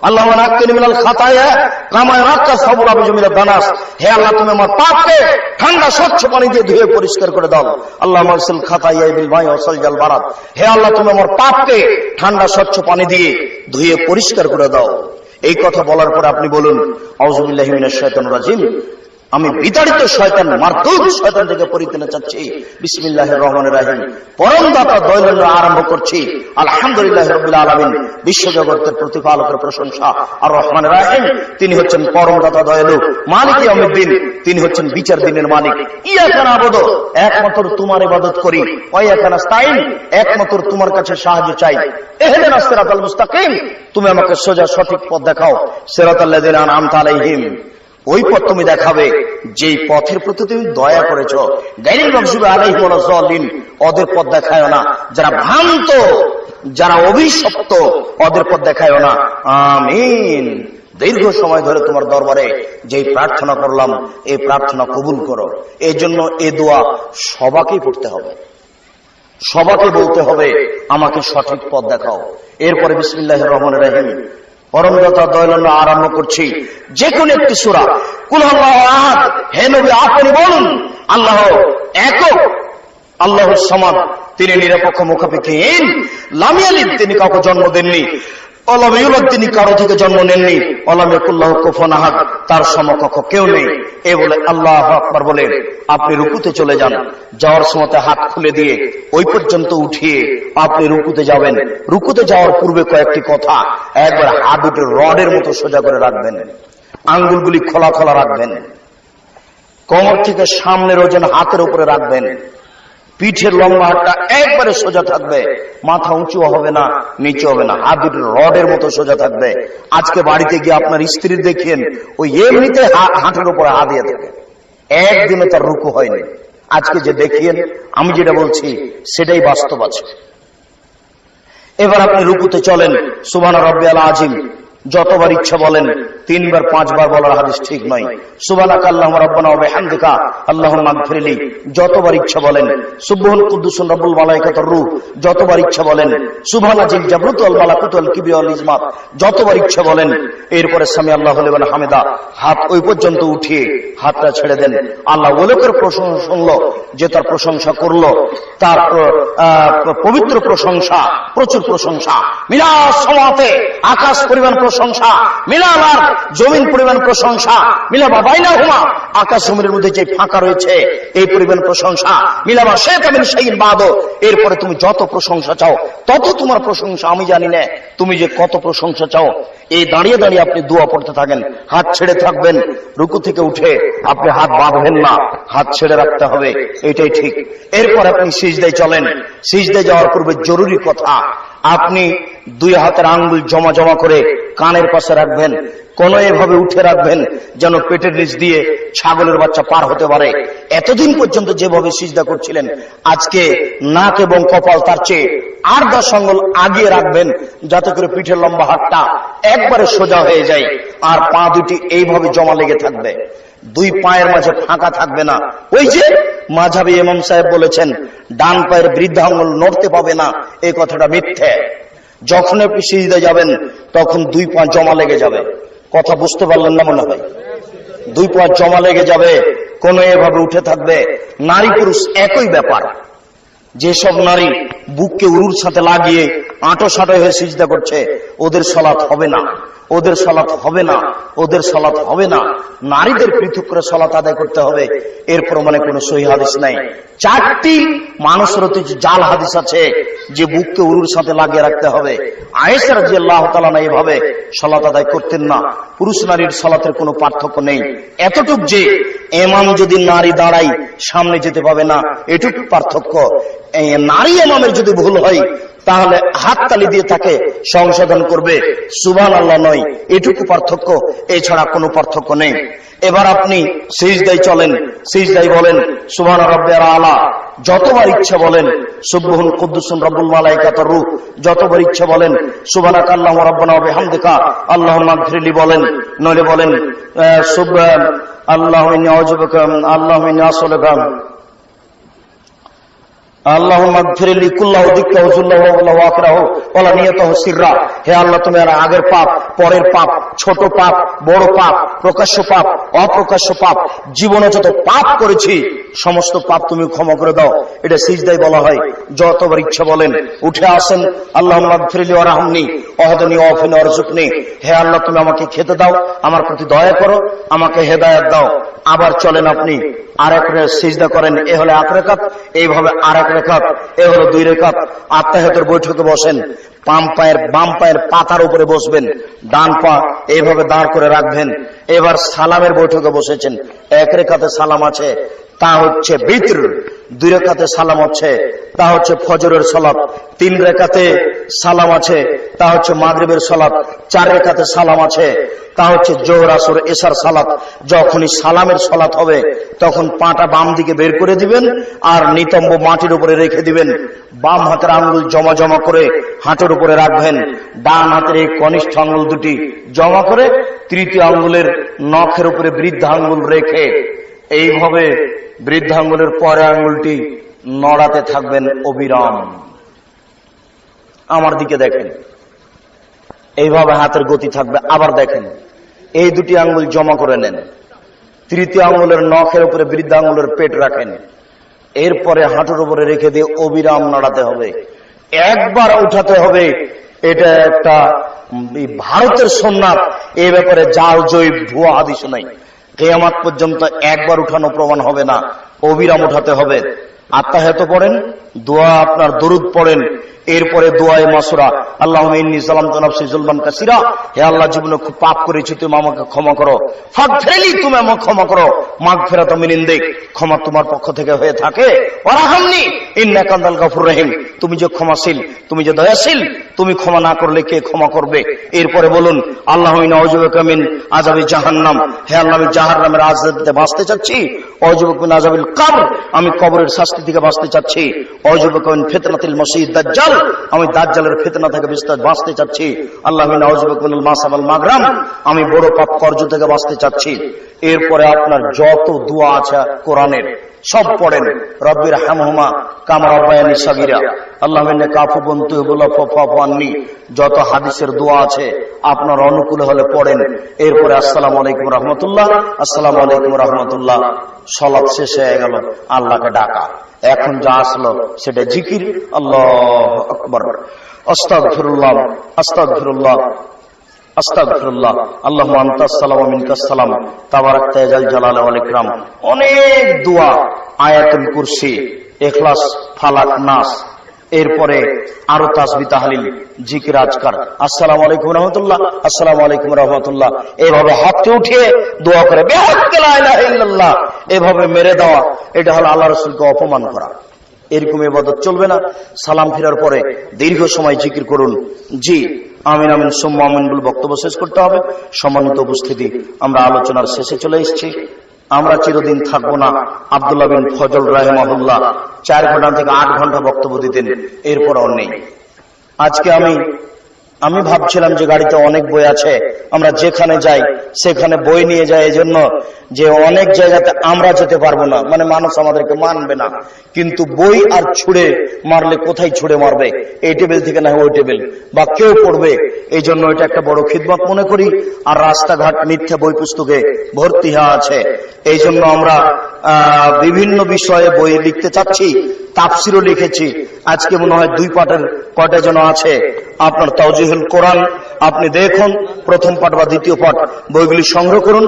আল্লাহুম্মা নাক্কিনি মিনাল খাতায়া কামা ইয়ানাক্কা সাবুল আবিজু মিনাদ দানাস, হে আল্লাহ তুমি আমার পাপকে ঠান্ডা স্বচ্ছ পানি দিয়ে ধুয়ে পরিষ্কার করে দাও। আল্লাহুম্মা আগসিল খাতায়া বিল মাই ওয়া সালজাল বারাদ, হে আল্লাহ তুমি আমার পাপকে ঠান্ডা স্বচ্ছ পানি দিয়ে ধুয়ে পরিষ্কার করে দাও। এই কথা বলার পর আপনি বলুন আউযু বিল্লাহি মিনাশ শাইতানির রাজিম, আমি বিতাড়িত শয়তান, মারদুদ শয়তান থেকে পরিত্রাণ চাচ্ছি। বিসমিল্লাহির রহমানির রহিম, পরম দাতা দয়ালু আরম্ভ করছি। আলহামদুলিল্লাহি রাব্বিল আলামিন, বিশ্বজগতের প্রতিপালকের প্রশংসা। আর রহমানির রহিম, তিনি হচ্ছেন পরম দাতা দয়ালু, মালিক ইয়াউমিদ্দিন, তিনি হচ্ছেন বিচার দিনের মালিক। ইয়াকা নাবুদু, একমাত্র তোমার ইবাদত করি। ওয়া ইয়াকা নাস্তাইন, একমাত্র তোমার কাছে সাহায্য চাই। ইহদিনাস সিরাতাল মুস্তাকিম, তুমি আমাকে সোজা সঠিক পথ দেখাও। সিরাতাল লাযিনা আন'আমতা আলাইহিম, ওই পথ তুমি দেখাবে যেই পথের প্রতি তুমি দয়া করেছো। গায়রিল মাগযুবি আলাইহিম ওয়ালাজ যালিন, ওদের পথ দেখায়ও না যারা ভ্রান্ত, যারা অভিশপ্ত, ওদের পথ দেখায়ও না। আমিন। দীর্ঘ সময় ধরে তোমার দরবারে যেই প্রার্থনা করলাম, এই প্রার্থনা কবুল করো। এই জন্য এই দোয়া সবাইকেই পড়তে হবে, সবাইকে বলতে হবে আমাকে সঠিক পথ দেখাও। এরপরে বিসমিল্লাহির রহমানির রহিম, পরম দাতা দয়ালু আরম্ভ করছি। যে কোনো একটি সূরা, কুল আল্লাহু আহাদ, হে নবী আপনি বলুন আল্লাহ একক, আল্লাহুস সামাদ, তিনি নিরপেক্ষ মুখাপেক্ষীহীন, লাম ইয়ালিদ, তিনি কাউকে জন্ম দেননি, ওয়ালাম ইউলাদ, তিনি কারো থেকে জন্ম নেননি, ওয়ালাম ইয়াকুল লাহু কুফুয়ান আহাদ, তার সমকক্ষ কেউ নেই। এ বলে আল্লাহু আকবার বলে আপনি রুকুতে চলে যান। যাওয়ার সময় হাত খুলে দিয়ে ওই পর্যন্ত উঠিয়ে আপনি রুকুতে যাবেন। রুকুতে যাওয়ার পূর্বে কয়েকটি কথা, একবার হাত দুটো রডের মতো সোজা করে রাখবেন, আঙ্গুলগুলি খোলা খোলা রাখবেন, কোমর থেকে সামনের ওজন হাতের উপরে রাখবেন, পিঠের লম্বা হাতটা একবারে সোজা থাকবে, মাথা উঁচু হবে না, নিচু হবে না, হাত দুটো রডের মতো সোজা থাকবে। আজকে বাড়িতে গিয়ে আপনার স্ত্রীর দেখেন ওই এমনিতে হাঁটের উপরে হাত দিয়ে থাকে, একদিনে তার রুকু হয়নি। আজকে যে দেখিয়েন, আমি যেটা বলছি সেটাই বাস্তব আছে। এবার আপনি রুকুতে চলেন, সুবহানা রাব্বিয়াল আযীম যতবার ইচ্ছা বলেন, 3 বার 5 বার বলার হাদিস ঠিক নয়। সুবহানাকা আল্লাহুম্মা রাব্বানা ওয়া বিহামদিকা আল্লাহুম্মা আগফিরলি যতবার ইচ্ছা বলেন। সুবহান কুদ্দুসুন রাব্বুল মালায়েকাতুর রূহ যতবার ইচ্ছা বলেন। সুবহানাজিল জাবরুত ওয়াল মালাকুত ওয়াল কিবরিয়া ওয়াল ইজমাত যতবার ইচ্ছা বলেন। এরপরে সামি আল্লাহু লিমান হামিদা, হাত ওই পর্যন্ত উঠিয়ে হাতটা ছেড়ে দেন। আল্লাহ ওলকের প্রশংসা শুনলো, যে তার প্রশংসা করলো, তার পবিত্র প্রশংসা, প্রচুর প্রশংসা। মিনাস সামাতে, আকাশ পরিমাণ প্রশংসা, মিলালার জমিন পরিমাণ প্রশংসা, মিলাবা বাইনাহুমা, আকাশ জমিনের মধ্যে যে ফাঁকা রয়েছে এই পরিমাণ প্রশংসা, মিলাবা শাইতা মিন শাইইন বাদু, এরপরে তুমি যত প্রশংসা চাও তত তোমার প্রশংসা। আমি জানি না তুমি যে কত প্রশংসা চাও। এই দাঁড়িয়ে দাঁড়িয়ে আপনি দোয়া পড়তে থাকেন, হাত ছেড়ে থাকবেন। রুকু থেকে উঠে আপনি হাত বাঁধবেন না, হাত ছেড়ে রাখতে হবে, এটাই ঠিক। এরপর আপনি সিজদায় চলেন। সিজদায় যাওয়ার পূর্বে জরুরি কথা, আপনি 2 হাতের আঙ্গুল জমা জমা করে কানের পাশে রাখবেন, কোন এভাবে উঠে রাখবেন যেন পেটের নিচ দিয়ে ছাগলের বাচ্চা পার হতে পারে। এতদিন পর্যন্ত যেভাবে সিজদা করছিলেন, আজকে নাক এবং কপাল তার চেয়ে 8-10 আঙ্গুল আগিয়ে রাখবেন, যাতে করে পিঠের লম্বা হাতটা একবারে সোজা হয়ে যায়, আর পা দুটি এইভাবে জমা লেগে থাকবে, 2 পায়ের মাঝে ফাঁকা থাকবে না। ওই যে মাযহাবী ইমাম সাহেব বলেছেন ডান পায়ের বৃদ্ধ আঙ্গুল নড়তে পাবে না, এই কথাটা মিথ্যে। যখন আপনি সিজদায় যাবেন তখন 2 পা জমা লেগে যাবে। কথা বুঝতে পারলেন না মনে হয়? 2 পা জমা লেগে যাবে, কোন এভাবে উঠে থাকবে। নারী পুরুষ একই ব্যাপার। যেসব নারী বুককে উরুর সাথে লাগিয়ে আঁটো সাঁটো হয়ে সিজদা করছে, ওদের সালাত হবে না। ওদের সালাত হবে না, ওদের সালাত হবে না, নারীদের পৃথক করে সালাত আদায় করতে হবে, এর প্রমাণে কোনো সহি হাদিস নাই। 4টি মানুষের জাল হাদিস আছে যে বুককে উরুর সাথে লাগিয়ে রাখতে হবে। আয়েশা রাদিয়াল্লাহু তাআলা এইভাবে সালাত আদায় করতেন না। পুরুষ নারীর সালাতের কোনো পার্থক্য নেই, এতটুক যে ইমাম যদি নারী দাঁড়ায় সামনে যেতে পাবে না, এটুকু পার্থক্য। নারী ইমামের যদি ভুল হয় তাহলে হাততালি দিয়ে তাকে সংশোধন করবে, সুবহানাল্লাহ নয়, এটুকু পার্থক্য, এছাড়া কোনো পার্থক্য নেই। এবার আপনি সিজদায় চলেন, সিজদায় বলেন সুবহান রাব্বিয়াল আলা, যতবার ইচ্ছা বলেন সুবহুন কুদ্দুসুন রব্বুল মালাইকাতুর রূহ, যতবার ইচ্ছা বলেন সুবহানাকা আল্লাহুম্মা রাব্বানা ওয়া বিহামদিকা আল্লাহুম্মা ইগফিরলি বলেন, নইলে বলেন সুবহান আল্লাহু ইন্নী আউযু বিকা আল্লাহু ইন্নী আসআলুকা আল্লাহুম্মা ইগফিরলি কুল্লাহু দিক্কাহু যুল্লাহু ওয়া আখিরাহু ওয়া লা নিয়াতাহু সিররা। হে আল্লাহ, তুমি আর আগের পাপ, পরের পাপ, ছোট পাপ, বড় পাপ, প্রকাশ্য পাপ, অপ্রকাশ্য পাপ, জীবনে যত পাপ করেছি সমস্ত পাপ তুমি ক্ষমা করে দাও। এটা সিজদায় বলা হয়। যতবার ইচ্ছা বলেন, উঠে আসেন আল্লাহুম্মা ইগফিরলি ওয়ারহামনি ওয়াহদিনি ওয়াফিনি ওয়ারযুকনি। হে আল্লাহ, তুমি আমাকে খেতে দাও, আমার প্রতি দয়া করো, আমাকে হেদায়েত দাও। আবার চলেন আপনি আরেক সিজদা করেন, এ হলো 1 রাকাত, এইভাবে আরেক রাকাত, এ হলো 2 রাকাত। আত্তাহিয়াতের বৈঠকে বসেন, বাম পায়ের পাতার উপরে বসবেন, ডান পা এইভাবে দাঁড় করে রাখবেন। এবার সালামের বৈঠকে বসেছেন, 1 রাকাতে সালাম আছে, তা হচ্ছে বিতর। 2 রাকাতে সালাম হচ্ছে, তা হচ্ছে ফজরের সালাত। 3 রাকাতে সালাম আছে, তা হচ্ছে মাগরিবের সালাত। 4 রাকাতে সালাম আছে, তা হচ্ছে জোহর, আসর, এশার সালাত। যখনই সালামের সালাত হবে তখন পাটা বাম দিকে বের করে দিবেন আর নিতম্ব মাটির উপরে রেখে দিবেন। বাম হাতের আঙ্গুল জমা জমা করে হাঁটুর উপরে রাখবেন। ডান হাতের এই কনিষ্ঠ আঙ্গুল দুটি জমা করে তৃতীয় আঙ্গুলের নখের উপরে বৃদ্ধা আঙ্গুল রেখে এইভাবে বৃদ্ধা আঙ্গুলের পরে আঙ্গুলটি নড়াতে থাকবেন অবিরাম। আমার দিকে দেখেন, এইভাবে হাতের গতি থাকবে। আবার দেখেন, এই 2টি আঙ্গুল জমা করে নেন, তৃতীয় আঙ্গুলের নখের উপরে বৃদ্ধা আঙ্গুলের পেট রাখেন, এরপরে হাঁটুর উপরে রেখে দিয়ে অবিরাম নাড়াতে হবে, একবার উঠাতে হবে। এটা একটা ভারতের সুন্নাত, এ ব্যাপারে জাল জয়ী ভুয়া হাদিস নাই। কিয়ামত পর্যন্ত একবার উঠানো প্রমাণ হবে না, অবিরাম উঠাতে হবে। আত্তাহিয়াত পড়েন, দোয়া আপনার দরুদ পড়েন, এরপরে দোয়ায়ে মাসুরা, আল্লাহুম্মা ইন্নী যালামতু নাফসি যুলমান কাসীরা। হে আল্লাহ, জীবনে খুব পাপ করেছি, তুমি আমাকে ক্ষমা করো। ফাগফিরলি, তুমি আমাকে ক্ষমা করো। মাগফিরাতু মিন ইনদিক, ক্ষমা তোমার পক্ষ থেকে হয়ে থাকে। ওয়ারহামনি ইন্নাকা আনতাল গফুরুর রহিম, তুমি যে ক্ষমাশীল, তুমি যে দয়াশীল, তুমি ক্ষমা না করলে কে ক্ষমা করবে? এরপরে বলুন আল্লাহুম্মা ইন্নী আউযু বিকা মিন আযাবি জাহান্নাম। হে আল্লাহ, আমি জাহান্নামের আযাব থেকে বাঁচতে চাচ্ছি। আউযু বিকা মিন আযাবিল কবর, আমি কবরের শাস্তি থেকে বাঁচতে চাচ্ছি। আউযু বিকা মিন ফিতনাতিল মাসীহিদ দাজ্জাল, আমি দাজ্জালের ফিতনা থেকে বাঁচতে চাচ্ছি। আল্লাহুম্মা আউযু বিকা মিনাল মাসাব ওয়াল মাগরাম, আমি বড় পাপ কর্য থেকে বাঁচতে চাচ্ছি। এরপরে আপনার যত দোয়া আছে কোরআনের সব পড়েন। রব্বির হামহুমা কামা রাব্বায়ানি সাগীরা, আল্লাহুম্মা ইন্নাকা আফুবুন তুহিব্বুল আফওয়া ফা'ফু আন্নী, যত হাদিসের দোয়া আছে আপনার অনুকূলে হলে পড়েন। এরপরে আসসালামু আলাইকুম রাহমাতুল্লাহ, আসসালামু আলাইকুম রাহমাতুল্লাহ। সালাত শেষ হয়ে গেল, আল্লাহকে ডাকা। এখন যা আসলো সেটা জিকির। আল্লাহু আকবার, আস্তাগফিরুল্লাহ, আস্তাগফিরুল্লাহ, আস্তাগফিরুল্লাহ, আল্লাহুম্মা আনতাস সালাম ওয়া মিনকাস সালাম, তাবারাকতা ইয়া জাল জালালি ওয়াল ইকরাম। অনেক দোয়া, আয়াতুল কুরসি, ইখলাস, ফালাক, নাস, এরপরে আরো তাসবিহ, তাহলিল, জিকির, আজকার। আসসালামু আলাইকুম রাহমাতুল্লাহ, আসসালামু আলাইকুম রাহমাতুল্লাহ, এভাবে হাতটি উঠিয়ে দোয়া করে বিহাক্কি লা ইলাহা ইল্লাল্লাহ, এভাবে মেরে দেওয়া, এটা হলো আল্লাহ রাসূলকে অপমান করা। এরকম ইবাদত চলবে না। সালাম ফেরার পরে দীর্ঘ সময় জিকির করুন। জি, আমিন আমিন সুম্মা আমিন বলে বক্তব্য শেষ করতে হবে। সম্মানিত উপস্থিতি, আমরা আলোচনার শেষে চলে এসেছি। আমরা চিরদিন থাকবো না। আব্দুল্লাহ বিন ফজল রাহিমাহুল্লাহ 4 ঘন্টা থেকে 8 ঘন্টা বক্তব্য দিতেন, এরপর আর নেই। আজকে আমি ভাবছিলাম যে গাড়িতে অনেক বই আছে, আমরা যেখানে যাই সেখানে বই নিয়ে যাই, এজন্য যে অনেক জায়গাতে আমরা যেতে পারবো না, মানে মানুষ আমাদেরকে মানবে না। কিন্তু বই আর ছুড়ে মারলে কোথায় ছুড়ে মারবে? এই টেবিল থেকে না ওই টেবিল, বা কেউ পড়বে। এই জন্য এটা একটা বড় খিদমত মনে করি। আর রাস্তাঘাট মিথ্যা বই পুস্তকে ভর্তি হওয়া আছে, এই জন্য আমরা বিভিন্ন বিষয়ে বই লিখতে চাচ্ছি। তাফসিরও লিখেছি, আজকে মনে হয় 2 পাঠের কয়টা যেন আছে, আপনার তাওজিহুল কোরআন আপনি দেখুন, প্রথম পাঠ বা দ্বিতীয় পাঠ বইগুলি সংগ্রহ করুন,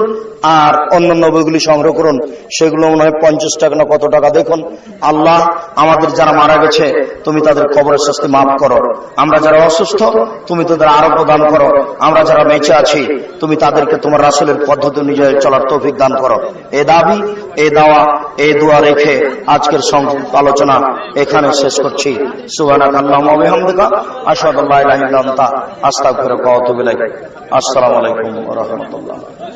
আর অন্যান্য বইগুলি সংগ্রহ করুন। সেগুলো মনে হয় 50 টাকা না কত টাকা। দেখুন, আল্লাহ আমাদের যারা মারা গেছে তুমি তাদের কবরের শাস্তি মাফ করো, আমরা যারা অসুস্থ তুমি তাদের আরোগ্য দান করো, আমরা যারা বেঁচে আছি তুমি তাদেরকে তোমার রাসূলের পদ্ধতি অনুযায়ী চলার তৌফিক দান করো। এই দাবি, এই দাওয়া, এই দোয়া রেখে আজকের সংক্ষিপ্ত আলোচনা এখানে শেষ করছি। সুবহানাকাল্লাহুম্মা ওয়া বিহামদিকা আশহাদু আল্লা ইলাহা ইল্লা আনতা আস্তাগফিরুকা ওয়া আতুবু ইলাইক। আসসালামু আলাইকুম ওয়া রাহমাতুল্লাহ।